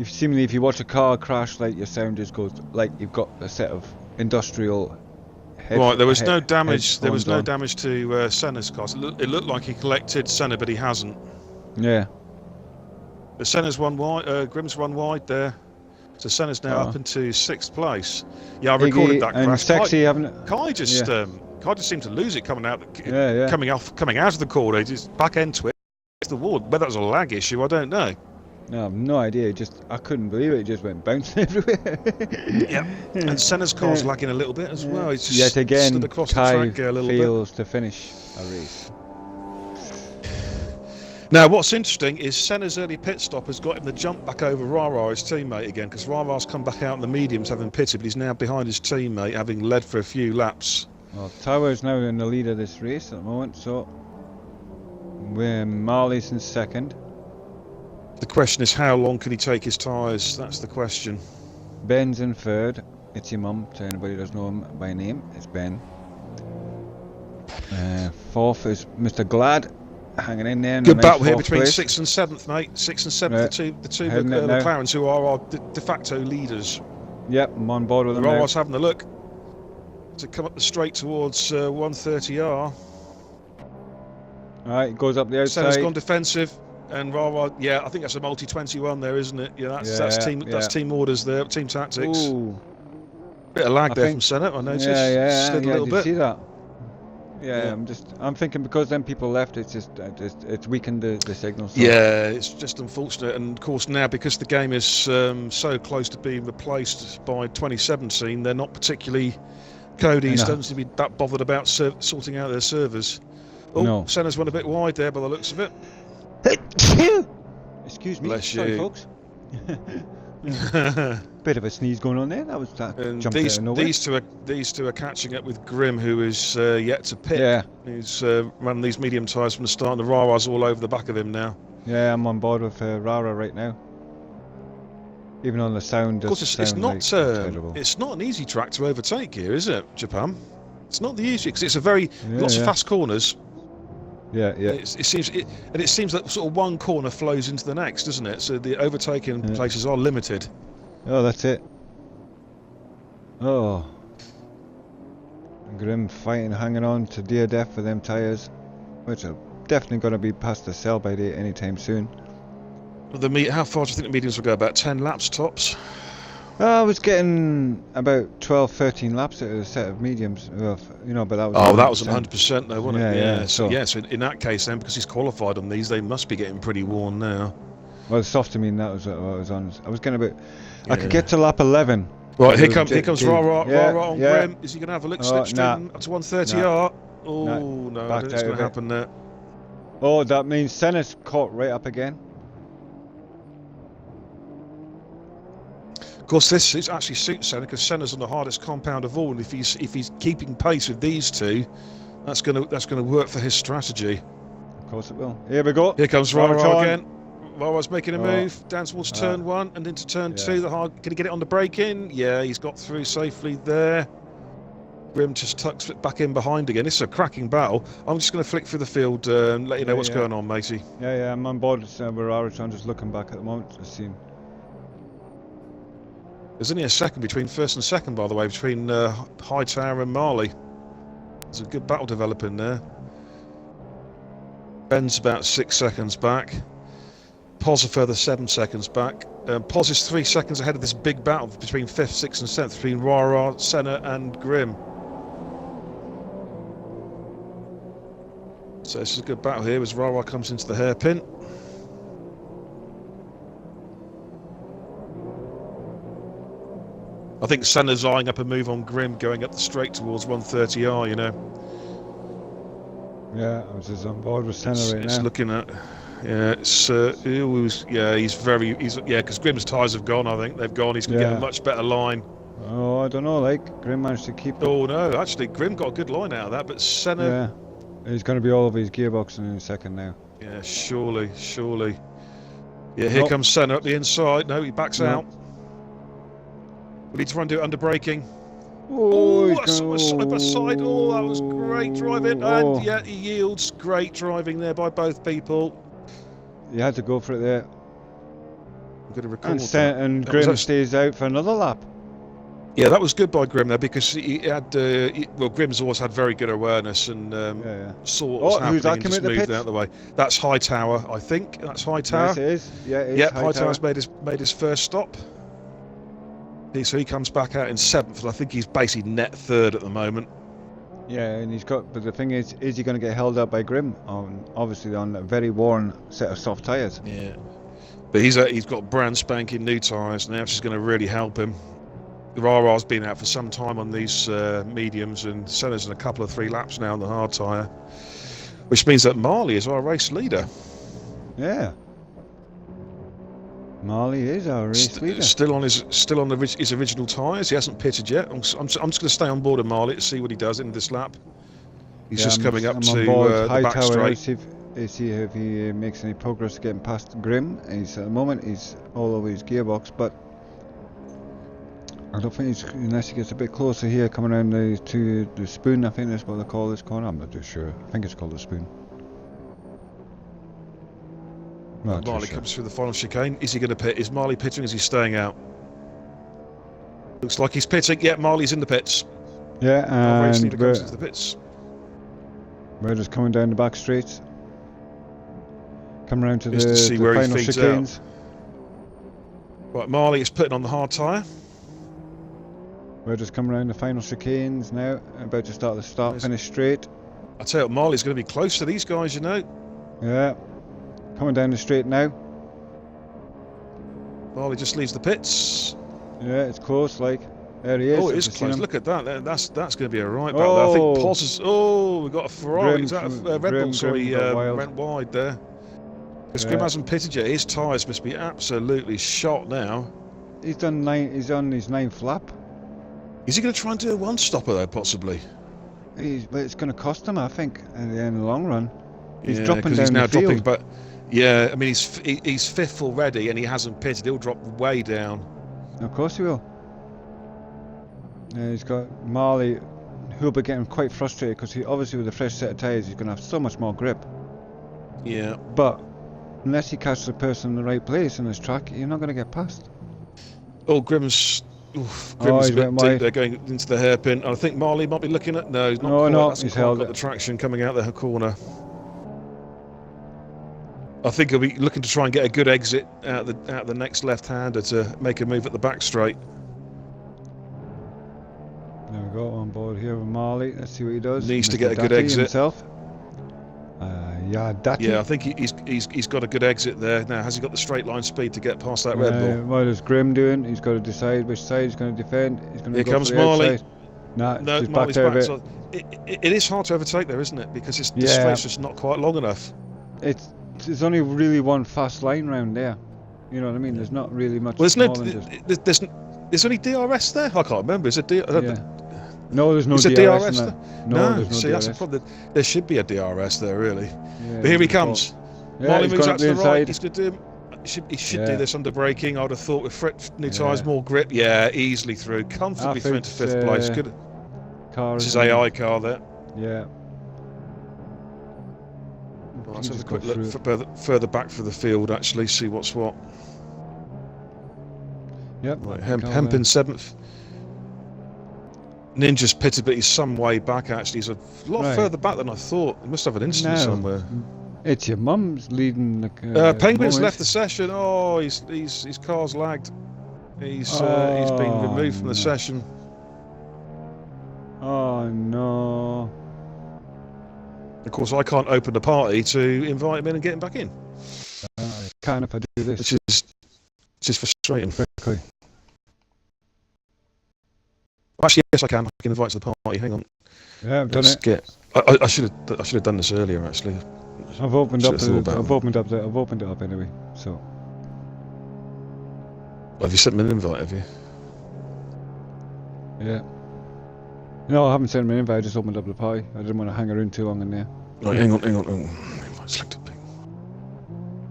Seemingly, if you watch a car crash, like your sound just goes like you've got a set of industrial. Right, there was no damage. There was no damage. damage to Senna's cars. It looked like he collected Senna, but he hasn't. Yeah. The Senna's one wide. Grimm's one wide there. So Senna's now Oh. up into 6th place. Yeah, I recorded Iggy that and crash. Sexy haven't. Kai just seemed to lose it coming out. Yeah. Coming out of the corner, just back end to it. The wall. Whether that was a lag issue, I don't know. No, I've no idea. I couldn't believe it. It just went bouncing everywhere. Yep. And Senna's car's lagging a little bit as well. He's just Yet again, stood across the Kai track a little bit. fails to finish a race. Now, what's interesting is Senna's early pit stop has got him the jump back over Rara, his teammate, again, because Rara's come back out in the mediums having pitted, but he's now behind his teammate, having led for a few laps. Well, Tower's now in the lead of this race at the moment, so we're Marley's in second. The question is, how long can he take his tyres? That's the question. Ben's in third. It's your mum, to anybody who doesn't know him by name. It's Ben. Fourth is Mr. Glad, hanging in there. In Good a nice battle here fourth between place. 6th and 7th, mate. 6th and 7th, Right. the two Heading it now. McLarens who are our de facto leaders. Yep, I'm on board with them now. Rara's having a look to come up the straight towards 130R. Alright, goes up the Senna's outside. gone defensive, and Rara, yeah, I think that's a multi-21 there, isn't it? Yeah, that's Yeah. team orders there, team tactics. Ooh. Bit of lag I there think- from Senna, I noticed. Yeah, Slid a little did you bit. see that? Yeah, Yeah. I'm thinking because then people left, it's it's weakened the signal. So. Yeah, it's just unfortunate, and of course now because the game is so close to being replaced by 2017, they're not particularly. Cody's No. don't seem to be that bothered about sorting out their servers. Oh, No. Senna's went a bit wide there by the looks of it. Excuse me, Bless sorry you. folks. Bit of a sneeze going on there. That was that And jumped out of nowhere. these two are catching up with Grim, who is yet to pit. Yeah, He's running these medium tyres from the start, and the Rara's all over the back of him now. yeah, I'm on board with Rara right now. Even on the sound, Of course, does it's sound not like terrible. it's not an easy track to overtake here, is it, Japan? It's not the easy because it's a very Yeah, lots of yeah. fast corners. Yeah, yeah. It seems that sort of one corner flows into the next, doesn't it? So the overtaking Yeah. places are limited. Oh, that's it. Oh. Grim fighting, hanging on to dear death for them tyres, which are definitely going to be past the sell-by date anytime soon. How far do you think the mediums will go? About 10 laps tops. I was getting about 12, 13 laps at a set of mediums, you know, but that was. Oh, that was 100%. 100% though, wasn't Yeah, it? yeah, So in that case then, because he's qualified on these, they must be getting pretty worn now. Well, soft to mean that was what I was on. I was getting a bit. I Yeah. could get to lap 11. Right, It here was comes J- Rara yeah, on yeah. Grim. Is he going to have a lick Oh, slipstream up to 130R? Oh, no, I don't backed think it's out going to of it. happen there. Oh, that means Senna's caught right up again. Of course, this actually suits Senna because Senna's on the hardest compound of all, and if he's keeping pace with these two, That's gonna work for his strategy. Of course it will. Here we go. Here comes Rara again. Rara's making a Oh. move down towards turn 1 and into turn 2. Can he get it on the break-in? Yeah, he's got through safely there. Grim just tucks it back in behind again. This is a cracking battle. I'm just going to flick through the field and let you know what's going on, matey. Yeah, I'm on board with Rara, so I'm just looking back at the moment to see. There's only a second between first and second, by the way, between Hightower and Marley. There's a good battle developing there. Ben's about 6 seconds back. Poz a further 7 seconds back. Poz is 3 seconds ahead of this big battle between 5th, 6th and 7th, between Rara, Senna and Grim. So this is a good battle here as Rara comes into the hairpin. I think Senna's eyeing up a move on Grim going up the straight towards 130R, you know. Yeah, I was just on board with Senna right now. It's looking at... Yeah, it's... because Grim's tyres have gone, I think. They've gone. He's going to get a much better line. Oh, I don't know, like, Grim managed to keep... Oh, no, actually, Grim got a good line out of that, but Senna... Yeah, he's going to be all over his gearbox in a second now. Yeah, surely. Yeah, here comes Senna up the inside. No, he backs out. We need to run do it under braking. Oh, side by side. Oh, that was great driving. And yeah, he yields. Great driving there by both people. You had to go for it there. I'm going to record that. And Grim stays out for another lap. Yeah, that was good by Grim there because he had. Grim's always had very good awareness and saw what was happening and just moved out of the way. That's Hightower, I think. That's Hightower. Yes, it is. Yeah, it is. Yeah, Hightower's made his first stop. So he comes back out in 7th. I think he's basically net 3rd at the moment. Yeah, and he's got. But the thing is he going to get held up by Grim? Obviously on a very worn set of soft tyres. Yeah, but he's got brand spanking new tyres now, which is going to really help him. Rara's been out for some time on these mediums, and Senna's in a couple of 3 laps now on the hard tyre, which means that Marley is our race leader. Yeah. Marley is our race leader. Still on his original tyres. He hasn't pitted yet. I'm just going to stay on board with Marley to see what he does in this lap. He's just coming up to the back straight. See if he makes any progress getting past Grim. At the moment he's all over his gearbox, but I don't think unless he gets a bit closer here, coming around to the spoon. I think that's what they call this corner. I'm not too sure. I think it's called the spoon. Marley comes through the final chicane. Is he going to pit? Is Marley pitting? Is he staying out? Looks like he's pitting. Yeah, Marley's in the pits. Yeah, and goes into the pits. We're just coming down the back straight. Come around to the where final he feeds chicanes. Right, Marley is putting on the hard tyre. We're just coming around the final chicanes now. About to start the start-finish straight. I tell you what, Marley's going to be close to these guys, you know. Yeah. Coming down the straight now. Marley just leaves the pits. Yeah, it's close, like. There he is. Oh, it is close. Look at that. That's going to be a right battle. I think Poz is... Oh, we've got a Ferrari. Is that a Red Bull? Sorry, went wide there. Because Grim hasn't pitted yet. His tyres must be absolutely shot now. He's on his 9th lap. Is he going to try and do a one-stopper though, possibly? But it's going to cost him, I think, in the long run. He's dropping down the field. But yeah, I mean, he's 5th already, and he hasn't pitted. He'll drop way down. Of course he will. Yeah, he's got Marley, who'll be getting quite frustrated because he obviously with a fresh set of tyres, he's going to have so much more grip. Yeah. But unless he catches the person in the right place in this track, you're not going to get past. Oh, Grim's a bit deep there going into the hairpin. I think Marley might be looking at... No, he's not he's held got the traction coming out the corner. I think he'll be looking to try and get a good exit out the next left-hander to make a move at the back straight. There we go, on board here with Marley. Let's see what he does. Needs to get a good exit. Himself. Yeah, I think he's got a good exit there. Now, has he got the straight line speed to get past that Red Bull? What is Grim doing? He's got to decide which side he's going to defend. He's going to go comes Marley. Outside. No, Marley's back. So it is hard to overtake there, isn't it? Because the straight's just not quite long enough. There's only really one fast line round there. You know what I mean? There's not really much. Well, there's only DRS there. I can't remember. Is it No, there's no Is DRS, there DRS in there? that. No, there's no see, DRS. that's the problem. There should be a DRS there, really. Yeah, But here he comes. Yeah, Marley he's moves gone out to the up the right. inside. He's going to do. He should Yeah. do this under braking. I'd have thought with new tyres, Yeah. more grip. Yeah, easily through, comfortably through into Afford's, fifth place. Good. Car This is isn't it? AI car there. Yeah. Well, Can let's have a just quick go look through further back through the field. Actually, see what's what. Yep. Right, car Hemp there. in 7th. Ninja's pitted, but he's some way back. Actually, he's a lot Right. further back than I thought. He must have an incident No. somewhere. It's your mum's leading the. Penguin's moment. left the session. Oh, his car's lagged. He's been removed from the session. Oh no. Of course, I can't open the party to invite him in and get him back in, Can't if I do this which is frustrating. quickly. Actually, yes, I can. I can invite to the party. Hang on. Yeah, I've done Let's it. get. I should have done this earlier. Actually, I've opened up. Should've thought about I've opened it up anyway. So have you sent me an invite? Have you? yeah. No, I haven't sent him an invite. I just opened up the pie. I didn't want to hang around too long in there. Right, hang on. Invite selected.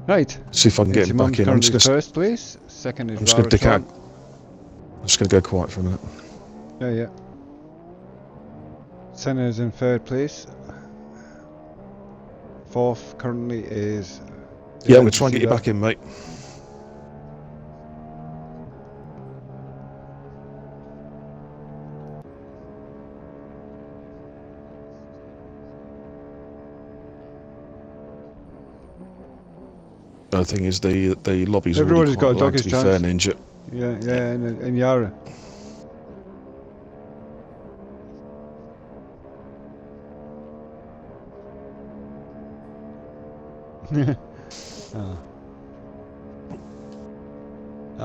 Right. See if I can get It's him your back mum's in. I'm just currently going first place. Second is. I'm just going to dick out. Raratron. I'm just going to go quiet for a minute. Yeah. Senna's in third place. Fourth currently is. Yeah, I'm going to try and get you back in, mate. The thing is, the lobby's Everybody's already got a quite low, doggish to be fair, chance. Ninja. Yeah, in Yara. Oh.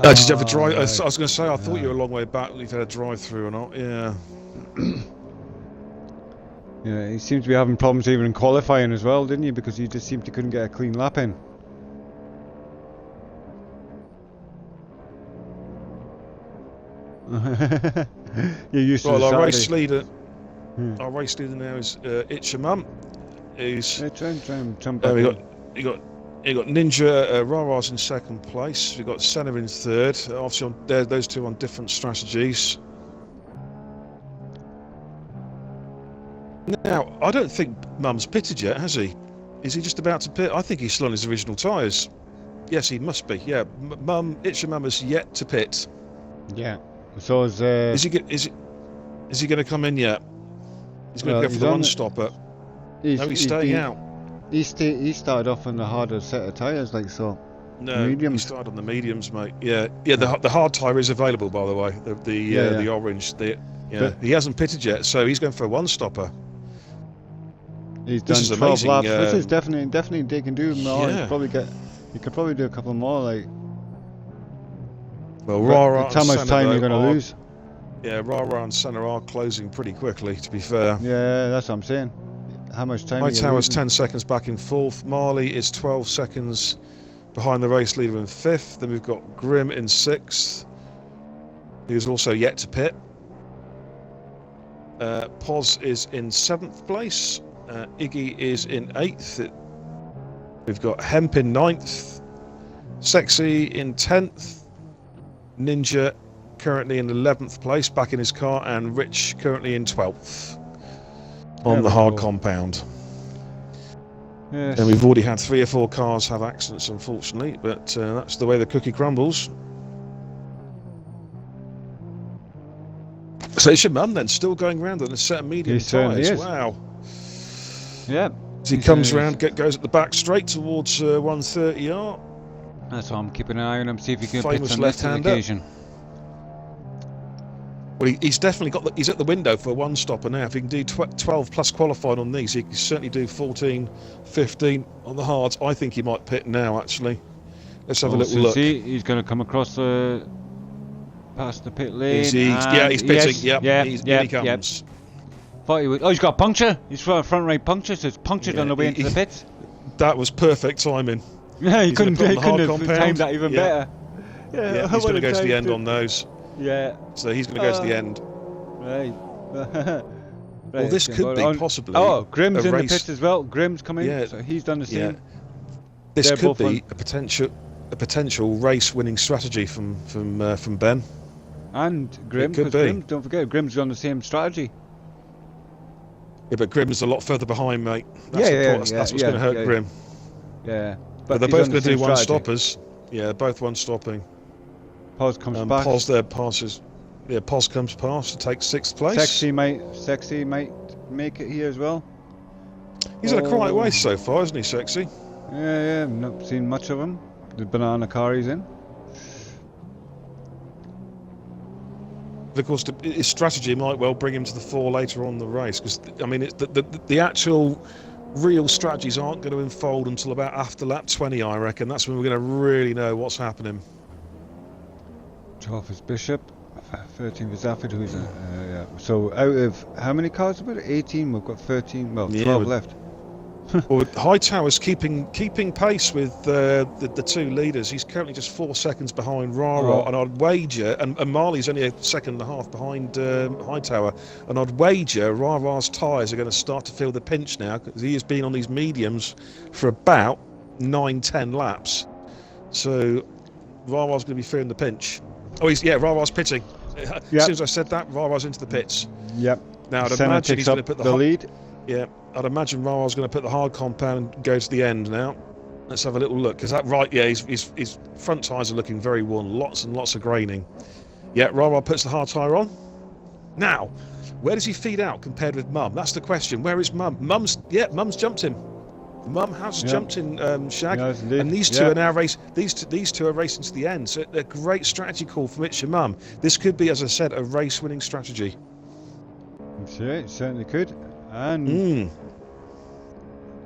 Did you have a drive? I was right. going to say, I thought you were a long way back. If you had a drive-through or not? Yeah. Yeah, he seemed to be having problems even in qualifying as well, didn't he? Because he just seemed he couldn't get a clean lap in. You're used to Well, the our race Saturday. leader, Hmm. our race leader now is It's Your Mum. Who's Yeah, try and jump back we in. got Ninja Rara's in second place. We've got Senna in third. Obviously, those two on different strategies. Now, I don't think Mum's pitted yet, has he? Is he just about to pit? I think he's still on his original tyres. Yes, he must be. Yeah, It's Your Mum has yet to pit. Yeah. So is Is he going to come in yet? He's going Well, to go for he's the on run the- stopper. he's, No, he's he's staying been- out. He started off on the harder set of tyres, like so. No, mediums. he started on the mediums, mate. Yeah. The hard tyre is available, by the way. The orange. But- He hasn't pitted yet, so he's going for a one stopper. He's This done is 12 amazing, laps. This is definitely they can do more. Yeah. You could probably do a couple more. Like, Well, but Rara it's how and much Senna, time you're though, going to are- lose. Yeah, Rara and Senna are closing pretty quickly. To be fair, Yeah, that's what I'm saying. How much time? are you Hightower's losing? 10 seconds back in fourth. Marley is 12 seconds behind the race leader in fifth. Then we've got Grimm in sixth, who's also yet to pit. Poz is in seventh place. Iggy is in eighth. We've got Hemp in ninth. Sexy in 10th. Ninja currently in 11th place, back in his car, and Rich currently in 12th on There the we hard go. compound. Yes. And we've already had 3 or 4 cars have accidents, unfortunately, but that's the way the cookie crumbles. So it's your mum then, still going round on a set of medium He certainly tyres. is. Wow. Yeah. As he comes round, goes at the back straight towards 130R. That's why I'm keeping an eye on him. See if he can Famous pit on this left-hander. occasion. Well, he's definitely he's at the window for a one stopper now. If he can do 12 plus qualified on these, he can certainly do 14, 15 on the hards. I think he might pit now, actually. Let's have a little look. See, he's going to come across past the pit lane. Is he? and Yeah, he's pitting. yes, Here he comes. Thought he would. Oh, he's got a puncture. He's front right puncture, so it's punctured Yeah, on the way into the pits. That was perfect timing. Yeah, he He's gonna couldn't, put on he the couldn't hard have compound. timed that even Yeah. better. Yeah, I he's going to would've go to the timed end it. on those. Yeah, So he's going to go to the end. right. Well, this could be possibly Oh, Grimm's a in race. the pits as well. Grimm's coming, Yeah, so he's done the yeah. same. This They're could both be a potential race-winning strategy from Ben. And Grimm, It could because be. Grimm, don't forget, Grimm's on the same strategy. Yeah, but Grimm's a lot further behind, mate. That's what's going to hurt Grimm. Yeah, But they're both going to do one-stoppers. Yeah, both one-stopping. Pos comes past. Pos there passes. Yeah, Pos comes past to take 6th place. Sexy might make it here as well. He's had a quiet race so far, isn't he, Sexy? Yeah, I've not seen much of him. The banana car he's in. Of course, his strategy might well bring him to the 4 later on in the race, because I mean, the actual real strategies aren't going to unfold until about after lap 20, I reckon. That's when we're going to really know what's happening. 12th is Bishop, 13th is Afford, who's yeah. So out of how many cars about 18? We've got 13. Well, 12 left. Well, Hightower's keeping pace with the 2 leaders. He's currently just 4 seconds behind Rara, and I'd wager, and Marley's only a second and a half behind Hightower, and I'd wager Rara's tyres are going to start to feel the pinch now, because he has been on these mediums for about 9-10 laps. So Rara's going to be feeling the pinch. Oh, Rara's pitting. As soon as I said that, Rara's into the pits. Yep. Now I'd Senna imagine takes he's going up to put the lead. Yeah, I'd imagine Rara's going to put the hard compound and go to the end now. Let's have a little look. Is that right? Yeah, his front tyres are looking very worn. Lots and lots of graining. Yeah, Rara puts the hard tyre on. Now, where does he feed out compared with Mum? That's the question. Where is Mum? Mum's jumped him. Mum has jumped in Shag, and these two are now racing. These two are racing to the end. So a great strategy call from Mitch and Mum. This could be, as I said, a race-winning strategy. Sure, it certainly could. And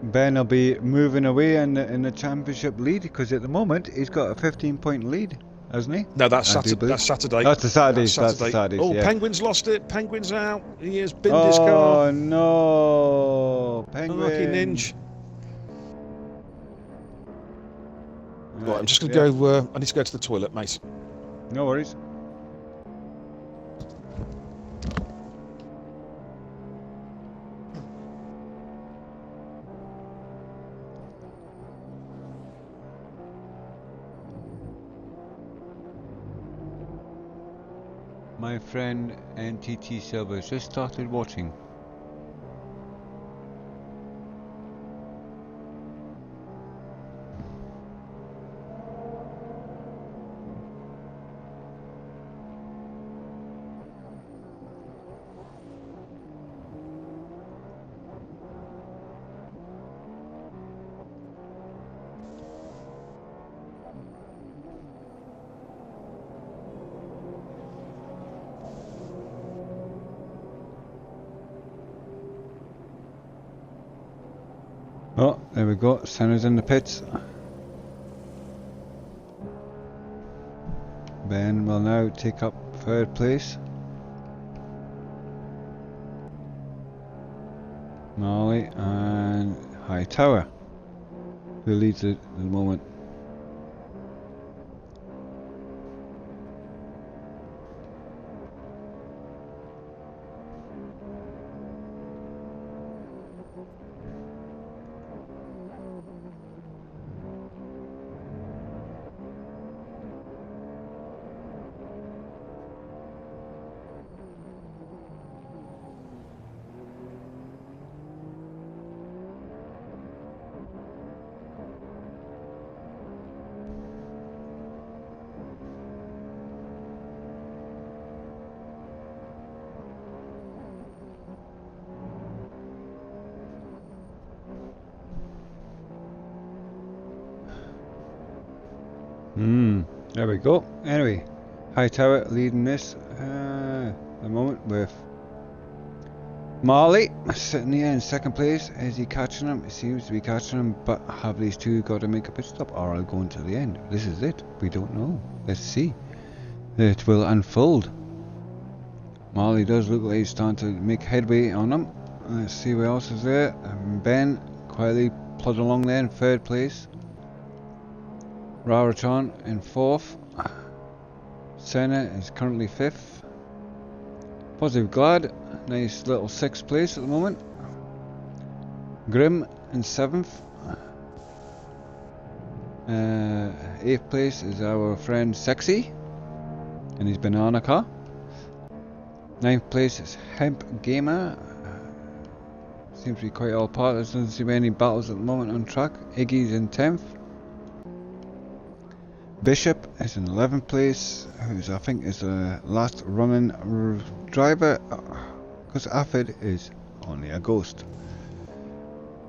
Ben will be moving away in the championship lead, because at the moment he's got a 15-point lead, hasn't he? No, that's Saturday. That's Saturday. That's the Saturdays. That's the Saturdays. Oh, yeah. Penguin's lost it. Penguin's out. He has binned his car. Oh no, Penguin! Unlucky Ninja. Right, I'm just going to go. I need to go to the toilet, mate. No worries. My friend NTT Silver just started watching. Oh, there we go. Senna's in the pits. Ben will now take up 3rd place. Marley and Hightower, who leads it at the moment. There we go. Anyway, Hightower leading this at the moment with Marley sitting here in 2nd place. Is he catching him? He seems to be catching him, but have these two got to make a pit stop, or are they going to the end? This is it. We don't know. Let's see. It will unfold. Marley does look like he's starting to make headway on him. Let's see what else is there. Ben quietly plodding along there in 3rd place. Raraton in 4th. Senna is currently 5th. Positive Glad nice little 6th place at the moment. Grim in 7th. 8th place is our friend Sexy in his banana car. 9th place is Hemp Gamer. Seems to be quite all part. There doesn't seem any battles at the moment on track. Iggy's in 10th. Bishop is in 11th place, who's I think is the last running driver, because Affid is only a ghost.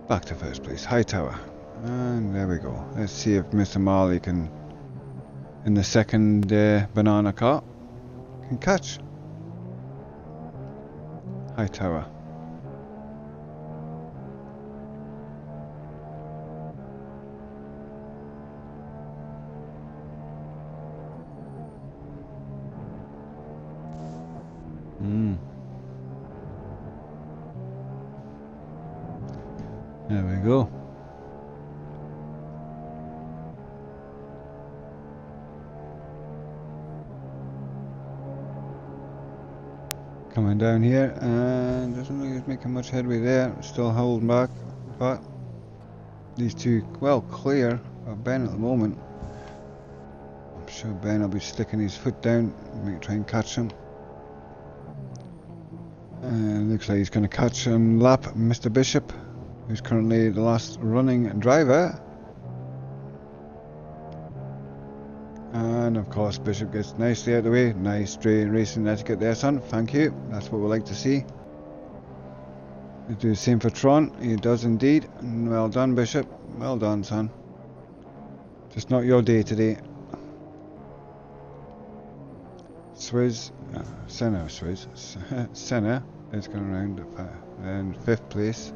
Back to 1st place, Hightower. And there we go. Let's see if Mr. Marley can, in the 2nd banana car, can catch Hightower. There we go. Coming down here, and doesn't look like he's making much headway there. Still holding back, but these two well clear of Ben at the moment. I'm sure Ben will be sticking his foot down, try and catch him. Looks like he's going to catch and lap Mr. Bishop, who's currently the last running driver. And of course Bishop gets nicely out of the way. Nice straight racing etiquette there, son. Thank you. That's what we like to see. We do the same for Tron. He does indeed. Well done, Bishop. Well done, son. Just not your day today. Swizz, Senna Senna is going around in 5th place.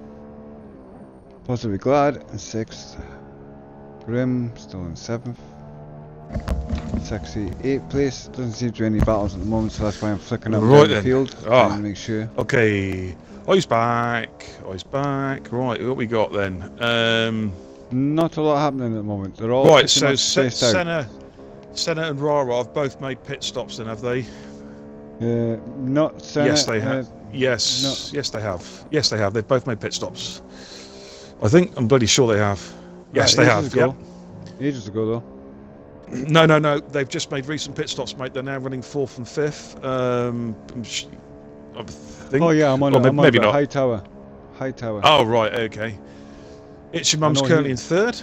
Possibly Glad in 6th. Grim still in 7th. Sexy 8th place. Doesn't seem to be any battles at the moment, so that's why I'm flicking up down the field to make sure. Okay. Oh, he's back. Oh, he's back. Right, what we got then? Not a lot happening at the moment. They're all right. So Senna and Rara have both made pit stops, then have they? Not Senna. Yes, they have. Yes, they have. Yes, they have. They've both made pit stops. I'm bloody sure they have. Yes, they have. Yeah. Ages ago, though. No. They've just made recent pit stops, mate. They're now running 4th and 5th. I think. Oh yeah, I'm on maybe not. Hightower. Oh right, okay. It's your mum's currently in 3rd.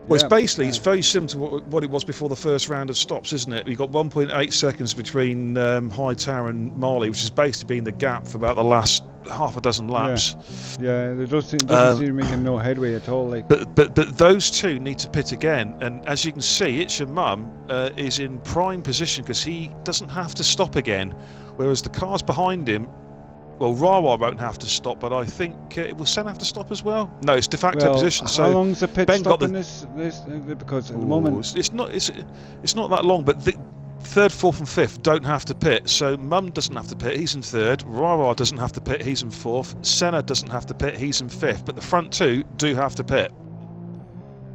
Well, yeah, it's very similar to what it was before the first round of stops, isn't it? You've got 1.8 seconds between Hightower and Marley, which has basically been the gap for about the last half a dozen laps. Yeah, there doesn't seem to be making no headway at all. Like, but those two need to pit again, and as you can see, It's Your Mum is in prime position because he doesn't have to stop again, whereas the cars behind him. Well, Rawa won't have to stop, but I think will Sen have to stop as well? No, it's de facto position. So how long's the pit Ben stop in this? Because at the moment it's not that long. But the 3rd, 4th, and 5th don't have to pit. So Mum doesn't have to pit. He's in 3rd. Rawa doesn't have to pit. He's in 4th. Senna doesn't have to pit. He's in 5th. But the front two do have to pit.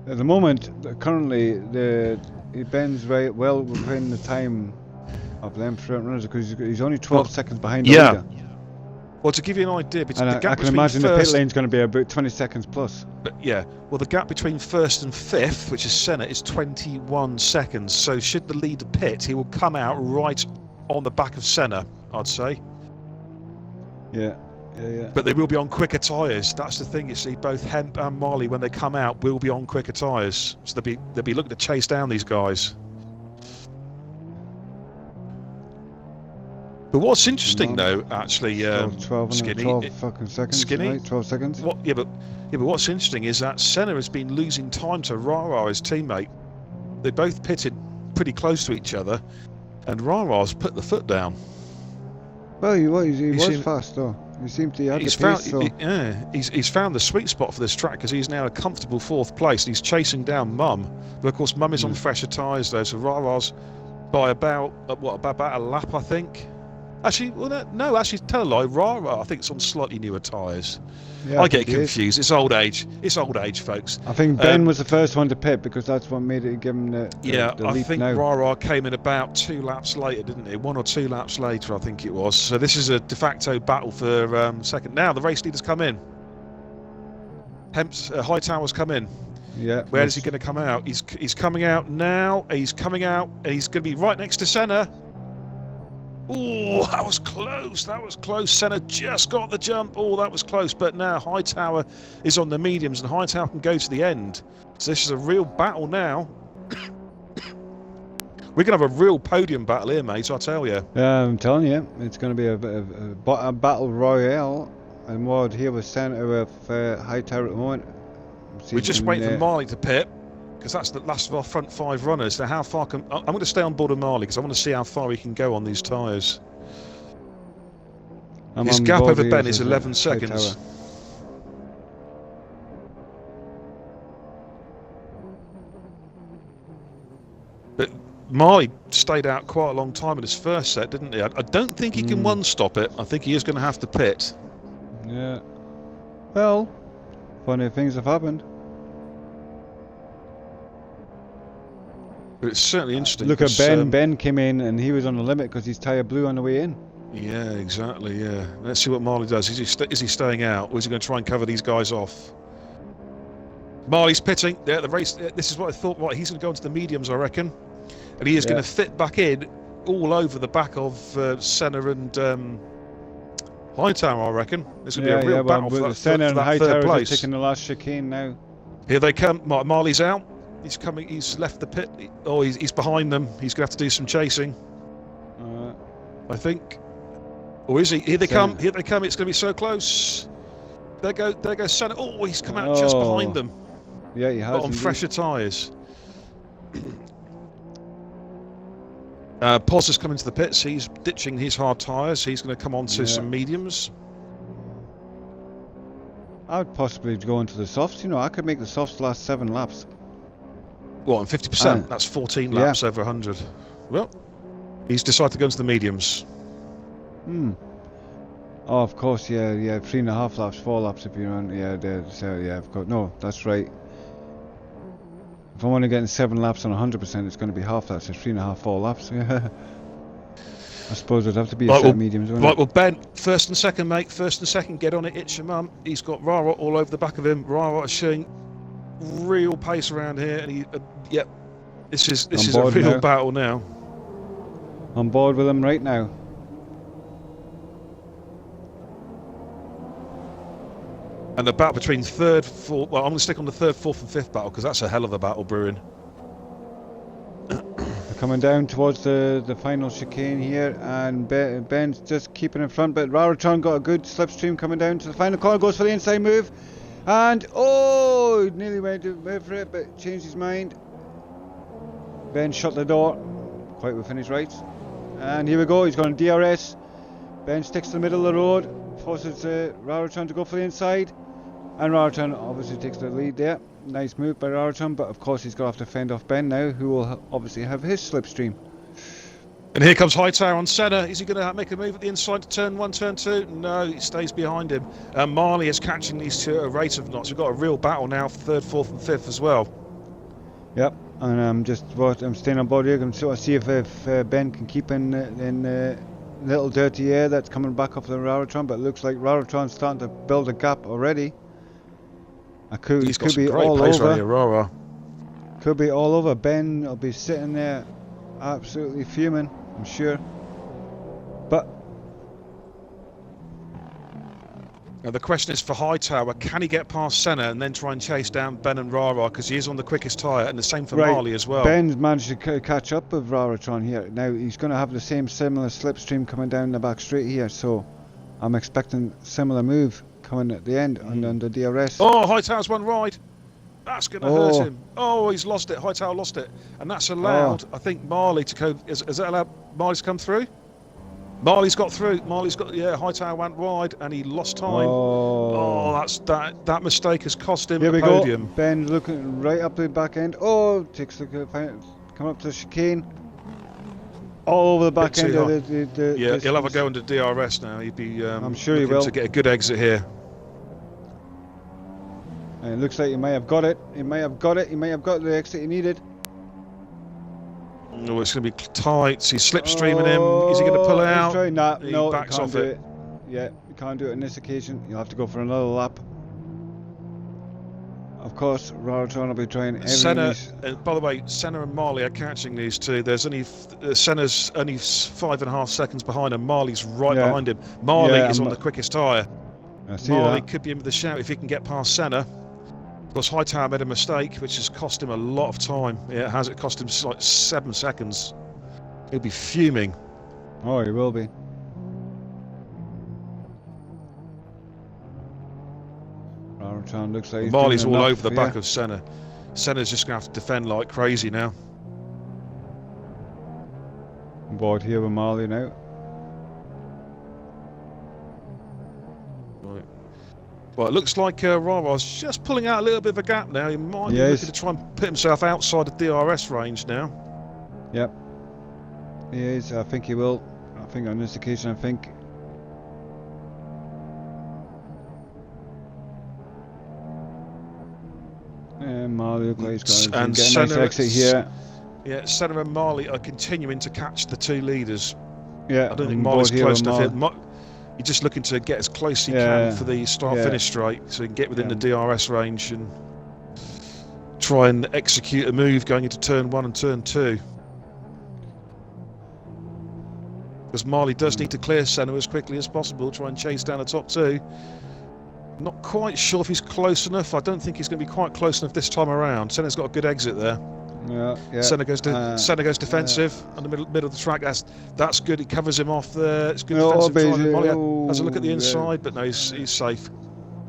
At the moment, currently, Ben's very well within the time of them front runners because he's only 12 seconds behind the leader. Well, to give you an idea, I can imagine the pit lane's going to be about 20 seconds plus. But yeah, well, the gap between 1st and 5th, which is Senna, is 21 seconds. So should the leader pit, he will come out right on the back of Senna, I'd say. Yeah. But they will be on quicker tyres. That's the thing, you see. Both Hemp and Marley, when they come out, will be on quicker tyres. So they'll be looking to chase down these guys. But what's interesting, though, actually, 12 Skinny, 12 fucking seconds. Skinny, right? 12 seconds. But what's interesting is that Senna has been losing time to Rara, his teammate. They both pitted pretty close to each other, and Rara's put the foot down. Well, he was fast though. He seemed to have the pace. He's found the sweet spot for this track because he's now a comfortable 4th place. He's chasing down Mum, but of course Mum is on fresher tyres though, so Rara's by about a lap, I think. Actually, well, no, actually, tell a lie. Rara, I think it's on slightly newer tyres. Yeah, I get think it is. confused. It's old age. It's old age, folks. I think Ben was the first one to pit because that's what made it give him the I leap think now. Rara came in about 2 laps later, didn't he? 1 or 2 laps later, I think it was. So this is a de facto battle for second. Now the race leaders come in. Hemp's Hightower's come in. Yeah. Where is he going to come out? He's coming out now. He's coming out, and he's going to be right next to Senna. Oh, that was close. That was close. Senna just got the jump. Oh, that was close. But now Hightower is on the mediums, and Hightower can go to the end. So this is a real battle now. We're going to have a real podium battle here, mate, I tell you. Yeah, I'm telling you, it's going to be a battle royale. And what here with Senna with Hightower at the moment. We're just waiting for Marley to pit, because that's the last of our front 5 runners. So how far can... I'm going to stay on board with Marley, because I want to see how far he can go on these tyres. His gap over Ben is 11 seconds. Hightower. But Marley stayed out quite a long time in his first set, didn't he? I don't think he can one-stop it. I think he is going to have to pit. Yeah. Well, funny things have happened. But it's certainly interesting. Look at Ben. Ben came in and he was on the limit because his tyre blew on the way in. Yeah, exactly. Yeah. Let's see what Marley does. Is he staying out, or is he going to try and cover these guys off? Marley's pitting. Yeah, the race. This is what I thought. Right, he's going to go into the mediums, I reckon, and he is going to fit back in all over the back of Senna and Hightower, I reckon. There's going to be a real battle for Senna and that Hightower third place. are taking the last chicane now. Here they come. Marley's out. He's coming. He's left the pit. Oh, he's behind them. He's going to have to do some chasing, I think. Or is he? Here they come. Here they come. It's going to be so close. There goes Senna. Oh, he's come out just behind them. Yeah, he has. But on fresher tyres. Pos has come into the pits. He's ditching his hard tyres. He's going to come on to some mediums. I would possibly go into the softs. You know, I could make the softs last 7 laps. What, on 50%? That's 14 laps over 100. Well, he's decided to go into the mediums. Oh, of course, yeah, 3.5 laps, 4 laps if you run, of course. No, that's right. If I'm only getting 7 laps on 100%, it's going to be half that, so 3.5, 4 laps. Yeah. I suppose it'd have to be a set of mediums, wouldn't it? Well, Ben, first and second, mate. First and second, get on it, itch your mum. He's got Rara all over the back of him. Rara is showing real pace around here, and this is a real battle now. I'm bored with him right now. And the battle between third, fourth... Well, I'm going to stick on the third, fourth and fifth battle, because that's a hell of a battle brewing. They're coming down towards the final chicane here, and Ben's just keeping in front, but Raratron got a good slipstream coming down to the final corner, goes for the inside move, and he nearly went for it, but changed his mind. Ben shut the door, quite within his rights, and here we go, he's going to DRS. Ben sticks to the middle of the road, forces Raratron to go for the inside. And Raratron obviously takes the lead there. Nice move by Raratron, but of course he's going to have to fend off Ben now, who will obviously have his slipstream. And here comes Hightower on Senna. Is he going to make a move at the inside to turn 1, turn 2? No, he stays behind him. Marley is catching these two at a rate of knots. We've got a real battle now for third, fourth and fifth as well. Yep, and I'm staying on board here. I'm sort of see if Ben can keep in little dirty air that's coming back off the Raratron, but it looks like Raratron's starting to build a gap already. He's got could be some great all pace over. right here, Rara. Could be all over. Ben will be sitting there absolutely fuming, I'm sure. But now the question is for Hightower, can he get past Senna and then try and chase down Ben and Rara, because he is on the quickest tyre, and the same for Marley as well. Ben's managed to catch up with Raratron here. Now he's going to have the similar slipstream coming down the back straight here, so I'm expecting similar move coming at the end on the DRS. Oh, Hightower's one ride. That's going to hurt him. Oh, he's lost it. Hightower lost it. And that's allowed, I think, Marley to go. Is that allowed Marley to come through? Marley's got through. Hightower went wide and he lost time. That mistake has cost him the podium. Go. Ben looking right up the back end. Takes the come up to the chicane. all over the back Bit end too of high. the Yeah, he'll have a distance. go under DRS now. He'd be. I'm sure he looking will. to get a good exit here. And it looks like he may have got it. He may have got it. He may have got the exit he needed. Oh, it's going to be tight. He's slipstreaming him. Is he going to pull out? He's trying that. He No, he backs can't off do it. it. Yeah, you can't do it on this occasion. You'll have to go for another lap. Of course, Raratron will be trying everything. Senna, by the way, Senna and Marley are catching these two. There's only Senna's only 5.5 seconds behind him. Marley's right behind him. Marley is on the quickest tyre. I see Marley that. could be in with the shout if he can get past Senna. Of course, Hightower made a mistake, which has cost him a lot of time. Yeah, it has. It cost him like 7 seconds. He'll be fuming. Oh, he will be. Raratron looks like he's Marley's doing all enough, over the back of Senna. Senna's just going to have to defend like crazy now. On board here with Marley now. Right. Well, it looks like Rara's just pulling out a little bit of a gap now. He might be looking to try and put himself outside the DRS range now. Yep. He is. I think he will. I think on this occasion, I think. And Marley looks like he's going to get a nice exit here. Yeah, Senna and Marley are continuing to catch the two leaders. Yeah, I don't think Marley's close enough. He's just looking to get as close as he can for the start-finish straight, so he can get within the DRS range and try and execute a move going into turn 1 and turn 2. Because Marley does need to clear Senna as quickly as possible, try and chase down the top two. Not quite sure if he's close enough. I don't think he's going to be quite close enough this time around. Senna's got a good exit there. Yeah. Senna goes defensive on the middle of the track. That's good. It covers him off there. It's good defensive driving. Marley has a look at the inside, but no, he's safe.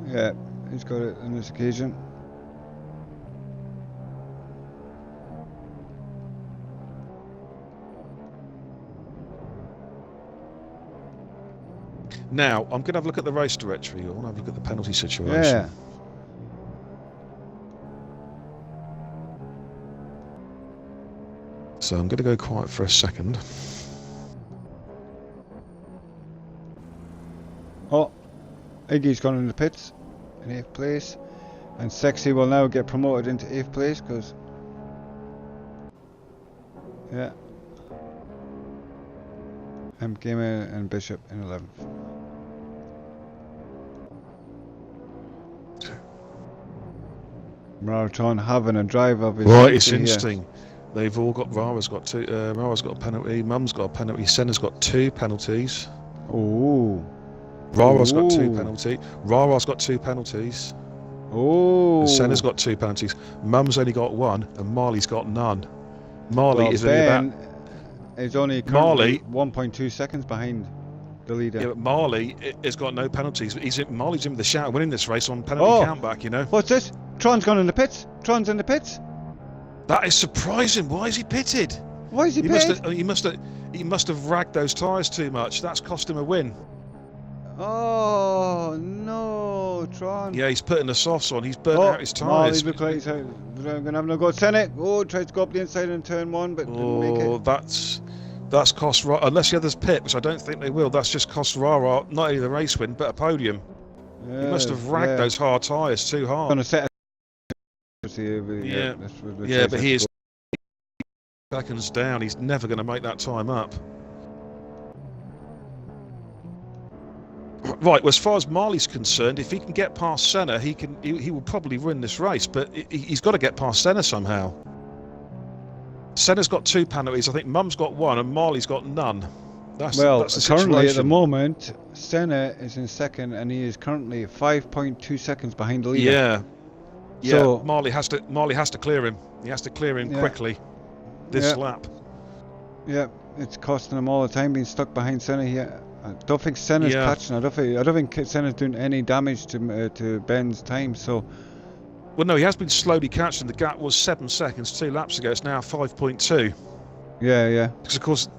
Yeah, he's got it on this occasion. Now, I'm going to have a look at the race directory. I want to have a look at the penalty situation. Yeah. So I'm going to go quiet for a second. Oh, Iggy's gone in the pits in 8th place. And Sexy will now get promoted into 8th place because... Yeah. Gamer and Bishop in 11th. Raratron having a drive of his Right, it's here. interesting. They've all got. Rara's got two. Rara's got a penalty. Mum's got a penalty. Senna's got 2 penalties. Oh. Rara's got 2 penalties. Rara's got 2 penalties. Oh. And Senna's got 2 penalties. Mum's only got 1, and Marley's got none. Marley well, is only Ben about. is only currently 1.2 seconds behind the leader. Yeah, but Marley has got no penalties. Marley's in with the shout of winning this race on penalty countback. You know. What's this? Tron's gone in the pits. Tron's in the pits. That is surprising. Why is he pitted? Why is he pitted? He must have ragged those tyres too much. That's cost him a win. Oh no, Tron. Yeah, he's putting the softs on. He's burnt out his tyres. Looks like he's going to have no go. Senna. Oh, tries to go up the inside in turn 1, but didn't make it. That's cost Rara. Unless the others pit, which I don't think they will. That's just cost Rara not only the race win but a podium. Yeah, He must have ragged those hard tyres too hard. Going to set. But he is seconds down. He's never going to make that time up. Right, well, as far as Marley's concerned, if he can get past Senna, he will probably win this race. But he's got to get past Senna somehow. Senna's got 2 penalties. I think Mum's got 1, and Marley's got none. That's the situation. Currently at the moment, Senna is in 2nd, and he is currently 5.2 seconds behind the leader. Yeah, so, Marley has to clear him. He has to clear him quickly this lap. Yeah, it's costing him all the time being stuck behind Senna here. I don't think Senna's catching. I don't think Senna's doing any damage to Ben's time. So, well, no, he has been slowly catching. The gap was 7 seconds 2 laps ago. It's now 5.2. Yeah. Because of course,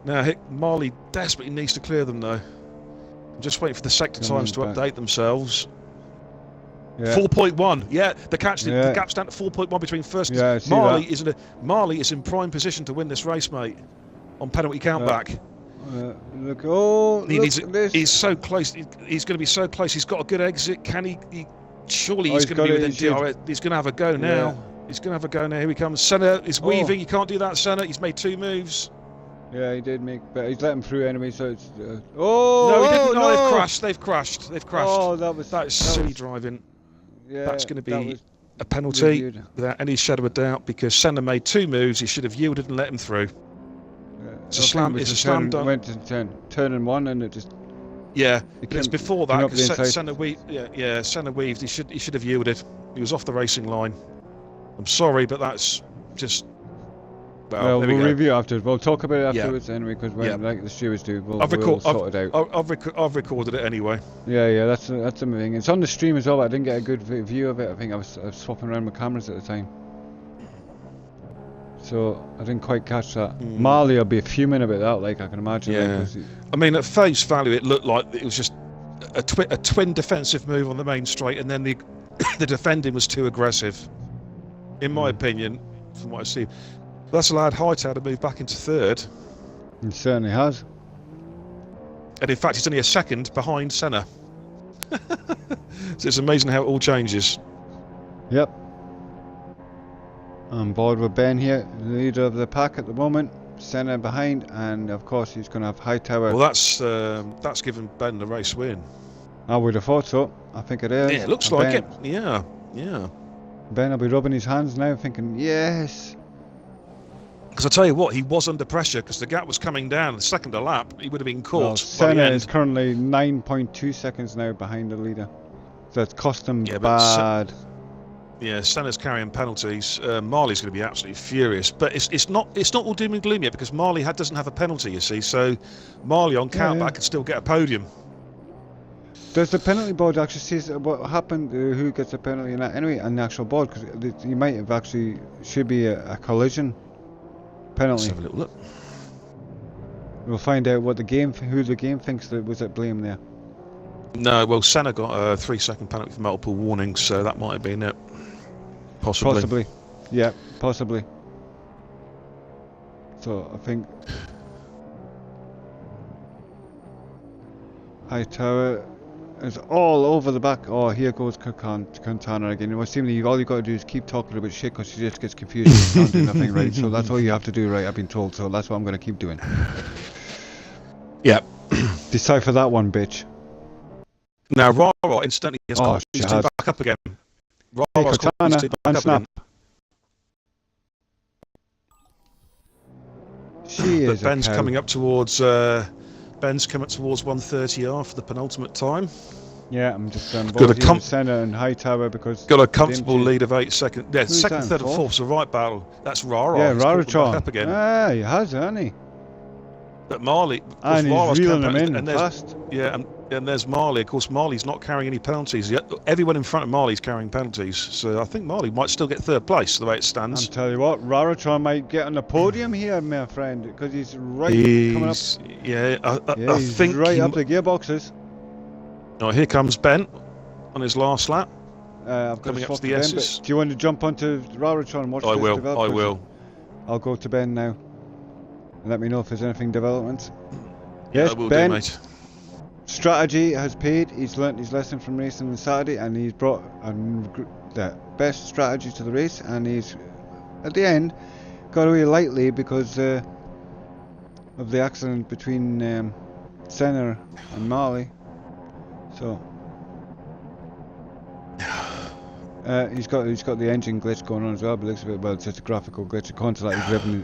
now Marley desperately needs to clear them though. I'm just waiting for the sector times to update themselves. 4.1. Yeah, the gap's down to 4.1 between first. Yeah, Marley is in prime position to win this race, mate. on penalty count back. Look! Oh, He look needs, at this. he's so close. He's going to be so close. He's got a good exit. Can he surely he's he's going to be got it, within DRS. He's going to have a go now. Yeah. He's going to have a go now. Here he comes. Senna is weaving. You can't do that, Senna. He's made 2 moves. Yeah, he did make, but he's let him through anyway. So it's. No, he didn't. No, no! they've crashed. They've crashed. They've crashed. Oh, That's silly driving. Yeah, That's going to be a penalty without any shadow of doubt because Senna made 2 moves. He should have yielded and let him through. It's a slam. It's a slam dunk. Went to turn in one, and it just. Yeah, but it's before that because Senna weaved. Yeah, Senna weaved. He should have yielded. He was off the racing line. I'm sorry, but that's just. Well, we'll review afterwards. We'll talk about it afterwards anyway, because like the stewards do, we'll sort it out. I've recorded it anyway. Yeah, that's the thing. It's on the stream as well, but I didn't get a good view of it. I think I was swapping around my cameras at the time, so I didn't quite catch that. Marley will be fuming about that, like I can imagine. Yeah. I mean, at face value, it looked like it was just a twin defensive move on the main straight, and then the defending was too aggressive, in my opinion, from what I see. That's allowed Hightower to move back into 3rd. It certainly has. And in fact, he's only a second behind Senna. So it's amazing how it all changes. Yep. On board with Ben here, the leader of the pack at the moment. Senna behind, and of course he's going to have Hightower. Well, that's given Ben the race win. I would have thought so. I think it is. Yeah, it looks like it. Yeah. Ben will be rubbing his hands now, thinking, yes. Because I tell you what, he was under pressure because the gap was coming down. The second a lap, he would have been caught. Well, Senna is currently 9.2 seconds now behind the leader. So it's cost him bad. Yeah, Senna's carrying penalties. Marley's going to be absolutely furious. But it's not all doom and gloom yet because Marley doesn't have a penalty, you see. So Marley on countback could still get a podium. Does the penalty board actually see what happened, who gets a penalty in that anyway, on the actual board? Because you might have actually, should be a collision penalty. Let's have a little look. We'll find out who the game thinks that was at blame there. No, well, Senna got a 3-second penalty for multiple warnings, so that might have been it. Possibly. Yeah, possibly. So I think Hightower is all over the back. Oh, here goes Quintana again. It was seemingly all you got to do is keep talking about shit because she just gets confused and can't do nothing right. So that's all you have to do, right? I've been told. So that's what I'm going to keep doing. Yeah. Decipher that one, bitch. Now, Rara instantly has got these two back up again. Rara's got these two back up again. She is. Ben's coming up towards. Ben's coming up towards 130R for the penultimate time. Yeah, I'm just bored here with Senna and Hightower because got a comfortable lead of 8 seconds. Yeah, who's second, third, and fourth. So right battle. That's Rara. Yeah, Rara up again. Ah, he has, hasn't he? But Marley, and he's reeling them in fast. Yeah, and there's Marley. Of course, Marley's not carrying any penalties. Everyone in front of Marley's carrying penalties. So I think Marley might still get 3rd place the way it stands. I'm telling you what, Raratron might get on the podium here, my friend, because he's coming up. Yeah, I think he's right up the gearboxes. Oh, here comes Ben on his last lap. I've got coming to up to the S's. Do you want to jump onto Raratron and watch this develop? I will. I'll go to Ben now. Let me know if there's anything development. Yeah, yes, I will Ben. Do, mate. Strategy has paid. He's learnt his lesson from racing on Saturday, and he's brought the best strategy to the race. And he's at the end got away lightly because of the accident between Senna and Marley. So he's got the engine glitch going on as well, but it looks a bit, well, it's just a graphical glitch. According to that,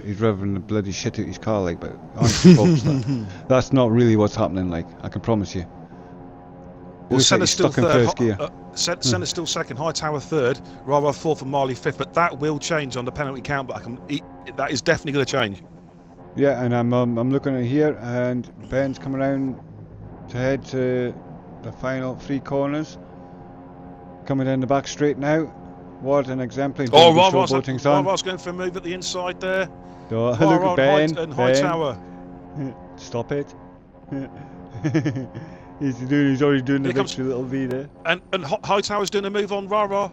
he's revving the bloody shit out his car, like, but folks, that's not really what's happening, like, I can promise you. Well, Senna's still third. Senna's still second. Hightower 3rd. Rara 4th and Marley 5th. But that will change on the penalty count. But that is definitely going to change. Yeah, and I'm looking at here, and Ben's coming around to head to the final 3 corners. Coming down the back straight now. What an exemplary. Oh, Rara's going for a move at the inside there. Oh, look at Ben. And Hightower. Stop it. He's already doing the victory little V there. And Hightower's doing a move on Rara.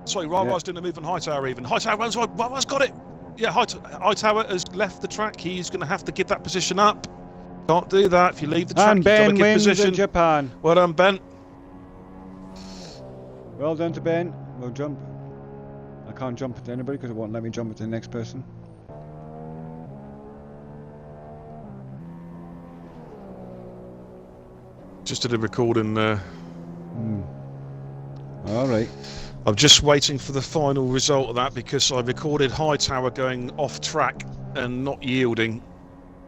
Sorry, Rara's doing a move on Hightower even. Hightower runs wide. Rara's got it. Yeah, Hightower has left the track. He's going to have to give that position up. Can't do that. If you leave the track, And you've got to Ben give wins position. in Japan. Well done, Ben. Well done to Ben. We'll jump. I can't jump into anybody because it won't let me jump into the next person. Just did a recording there. All right. I'm just waiting for the final result of that because I recorded Hightower going off track and not yielding,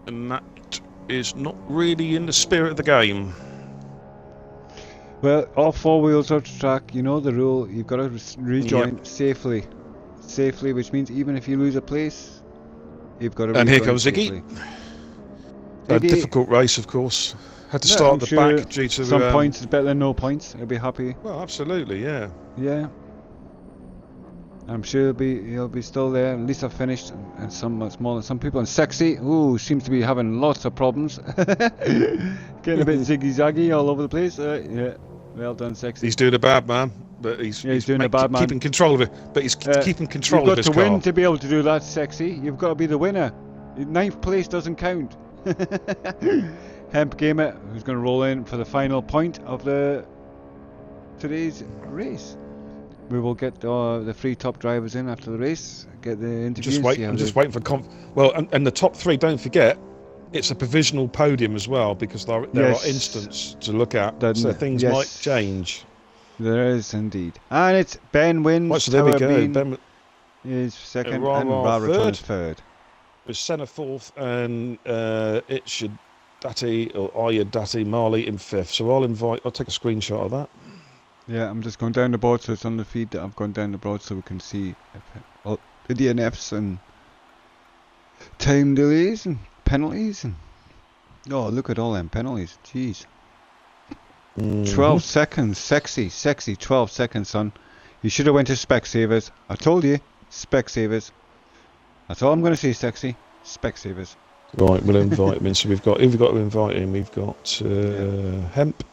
and that is not really in the spirit of the game. Well, all four wheels are to track. You know the rule. You've got to rejoin safely. Safely, which means even if you lose a place, you've got to And rejoin here comes safely. A Iggy, difficult race, of course. Had to yeah, start I'm at the sure back due to some points is better than no points. He'll be happy. Well, absolutely, yeah. Yeah. I'm sure he'll be still there. At least I've finished, and some people. And Sexy, ooh, seems to be having lots of problems. Getting a bit ziggy zaggy all over the place. Yeah, well done, Sexy. He's doing a bad man, but he's doing a bad man. Keeping control of it. But he's keeping control of his You've got to car. win to be able to do that, Sexy. You've got to be the winner. 9th place doesn't count. Hemp Gamer, who's going to roll in for the final point of today's race. We will get the 3 top drivers in after the race. Get the interviews. I'm just waiting for well, and the top 3. Don't forget, it's a provisional podium as well because there are instants to look at, so things might change. There is indeed, and it's Ben wins. Right, so there we go. Ben is second, and Rara is third. With Senna 4th, and it should Dati Marley in 5th. So I'll take a screenshot of that. Yeah, I'm just going down the board, so it's on the feed that I've gone down the board so we can see all the DNFs and time delays and penalties. And oh, look at all them penalties. Jeez. 12 seconds. Sexy. 12 seconds, son. You should have went to Specsavers. I told you. Specsavers. That's all I'm going to say, Sexy. Specsavers. Right, we'll invite him in. So we've got to invite him. We've got Hemp.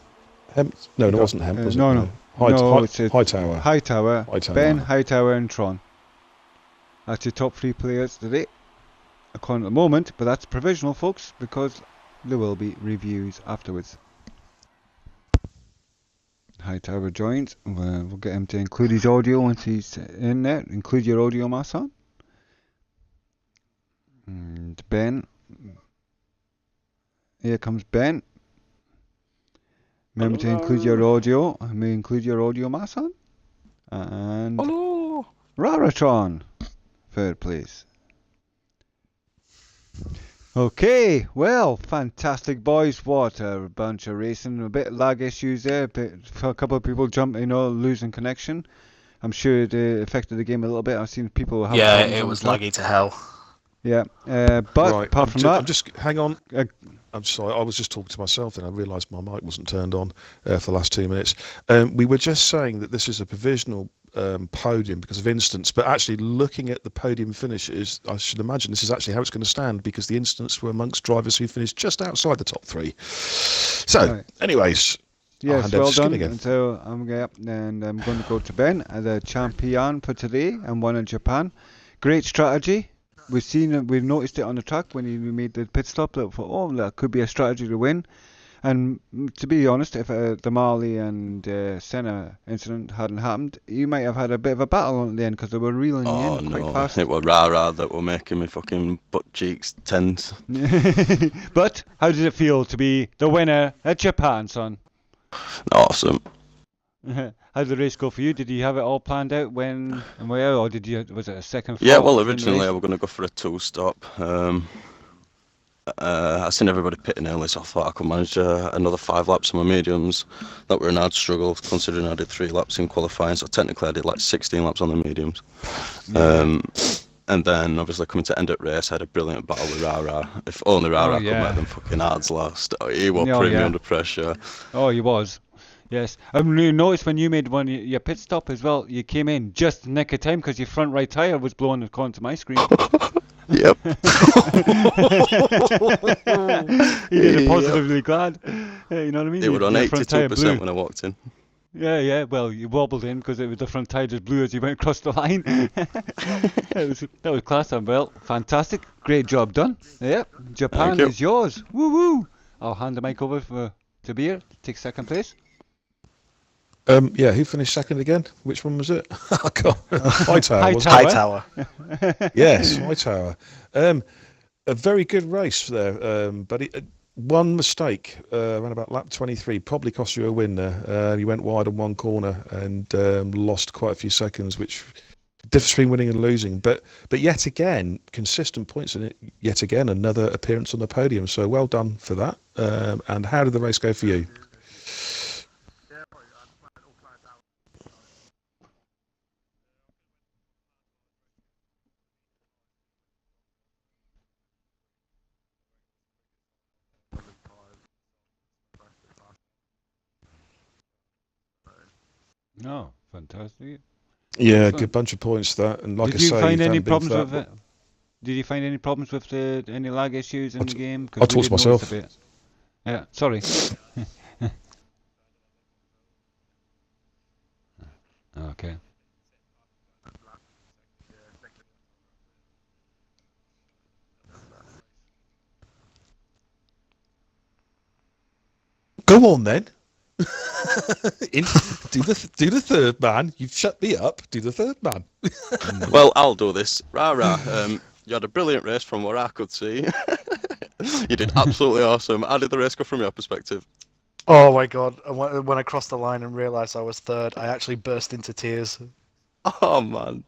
No, it wasn't Hemp, was it? No. Hightower. Hightower. Ben, Hightower and Tron. That's your top 3 players today. According to the moment, but that's provisional, folks, because there will be reviews afterwards. Hightower joins. We'll get him to include his audio once he's in there. Include your audio, my son. And Ben. Here comes Ben. Remember to include your audio. May include your audio, my son. And hello, Raratron, third place. Okay, well, fantastic, boys. What a bunch of racing. A bit lag issues there. A couple of people losing connection. I'm sure it affected the game a little bit. I've seen people have. Yeah, it was laggy to hell. Yeah, but right, apart from that, hang on. I'm sorry, I was just talking to myself and I realised my mic wasn't turned on for the last 2 minutes. We were just saying that this is a provisional podium because of instance, but actually looking at the podium finishes, I should imagine this is actually how it's going to stand because the instants were amongst drivers who finished just outside the top 3. So, anyways, yes, well done. Again. So I'm going to go to Ben, the champion for today, and one in Japan. Great strategy. We've noticed it on the track when we made the pit stop. That could be a strategy to win. And to be honest, if the Marley and Senna incident hadn't happened, you might have had a bit of a battle at the end because they were reeling you in quite fast. It was Rara that were making me fucking butt cheeks tense. But how did it feel to be the winner at Japan, son? Awesome. How did the race go for you? Did you have it all planned out when and where, or was it a second? Yeah, well, originally I was going to go for a 2-stop. I seen everybody pitting early, so I thought I could manage another 5 laps on my mediums. That were an hard struggle, considering I did 3 laps in qualifying, so technically I did like 16 laps on the mediums. And then, obviously, coming to end of race, I had a brilliant battle with Rara. If only Rara could make them fucking hards last. He was putting me under pressure. Oh, he was. Yes, you noticed when you made your pit stop as well, you came in just in nick of time because your front right tyre was blowing according to my screen. Yep. He did it positively glad. You know what I mean? It was on 82% when I walked in. Yeah. Well, you wobbled in because the front tire just blew as you went across the line. That was class, and well, fantastic, great job done. Yep, Thank Japan you. is yours. Woo woo! I'll hand the mic over to Beer to take second place. Yeah, who finished second again? Which one was it? I can't. Hightower, wasn't it? Hightower. Hightower. Yes, Hightower. A very good race there, but one mistake around about lap 23 probably cost you a win there. You went wide on one corner and lost quite a few seconds, which difference between winning and losing. But yet again, consistent points in it. Yet again, another appearance on the podium. So well done for that. And how did the race go for you? No, fantastic. Yeah, Excellent. good bunch of points that. And like Did I you say, find if any hadn't been for problems with that- it? Did you find any problems with any lag issues in the game? 'Cause I we talked did to myself. notice a bit. Yeah, sorry. Okay. Go on then. Do the third man. You've shut me up. Do the third man. Well, I'll do this. Rah. You had a brilliant race from what I could see. You did absolutely awesome. How did the race go from your perspective? Oh my god! When I crossed the line and realised I was third, I actually burst into tears. Oh man.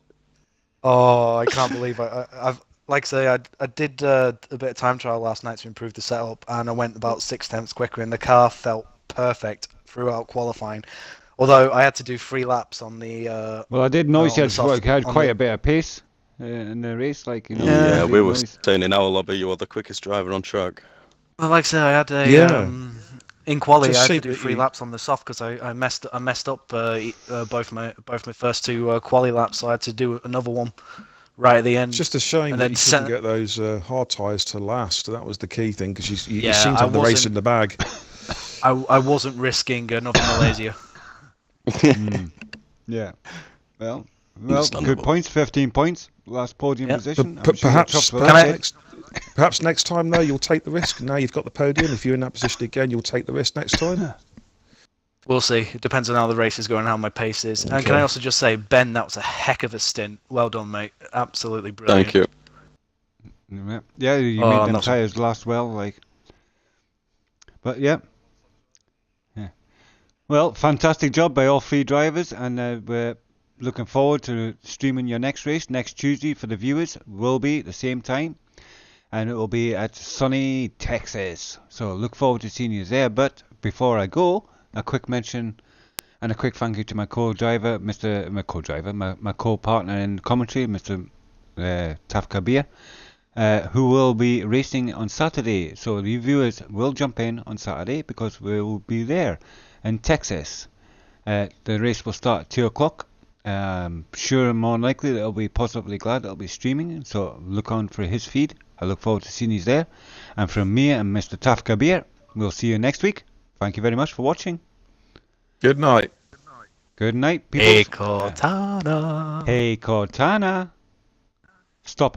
Oh, I can't believe I've like I say I did a bit of time trial last night to improve the setup, and I went about 6/10 quicker, and the car felt perfect throughout qualifying. Although I had to do 3 laps on the. Well, I did notice on you the soft- had on quite the- a bit of pace in the race, like you know. Yeah, Yeah, I we did were notice. saying in our lobby you were the quickest driver on track. Well, like I say, I had a Yeah. in quali. Just I had see to do that 3 you- laps on the soft because I messed up both my first 2 quali laps, so I had to do another one right at the end. It's just a shame And that then you couldn't get those hard tyres to last. That was the key thing because you Yeah, seem to I have the race wasn't- in the bag. I wasn't risking another Malaysia. Yeah. Well, good Understandable. points. 15 points. Last podium Yeah. position. But I'm sure you're perhaps, chuffed with perhaps, that. perhaps next time though you'll take the risk. Now you've got the podium. If you're in that position again, you'll take the risk next time. We'll see. It depends on how the race is going and how my pace is. And can I Okay. also just say, Ben, that was a heck of a stint. Well done, mate. Absolutely brilliant. Thank you. Yeah, you Oh, made them not so- tyres last well, like. But yeah. Well, fantastic job by all 3 drivers, and we're looking forward to streaming your next race next Tuesday for the viewers. Will be at the same time, and it will be at sunny Texas. So look forward to seeing you there. But before I go, a quick mention and a quick thank you to my co-driver, my co-partner in commentary, Mr. Taf Kabir, who will be racing on Saturday. So the viewers will jump in on Saturday because we will be there in Texas. The race will start at 2 o'clock. Sure and more likely that I'll be positively glad I'll be streaming, so look on for his feed. I look forward to seeing you there. And from me and Mr. Taf Kabir, we'll see you next week. Thank you very much for watching. Good night. Good night, people. Hey, Cortana. Hey, Cortana. Stop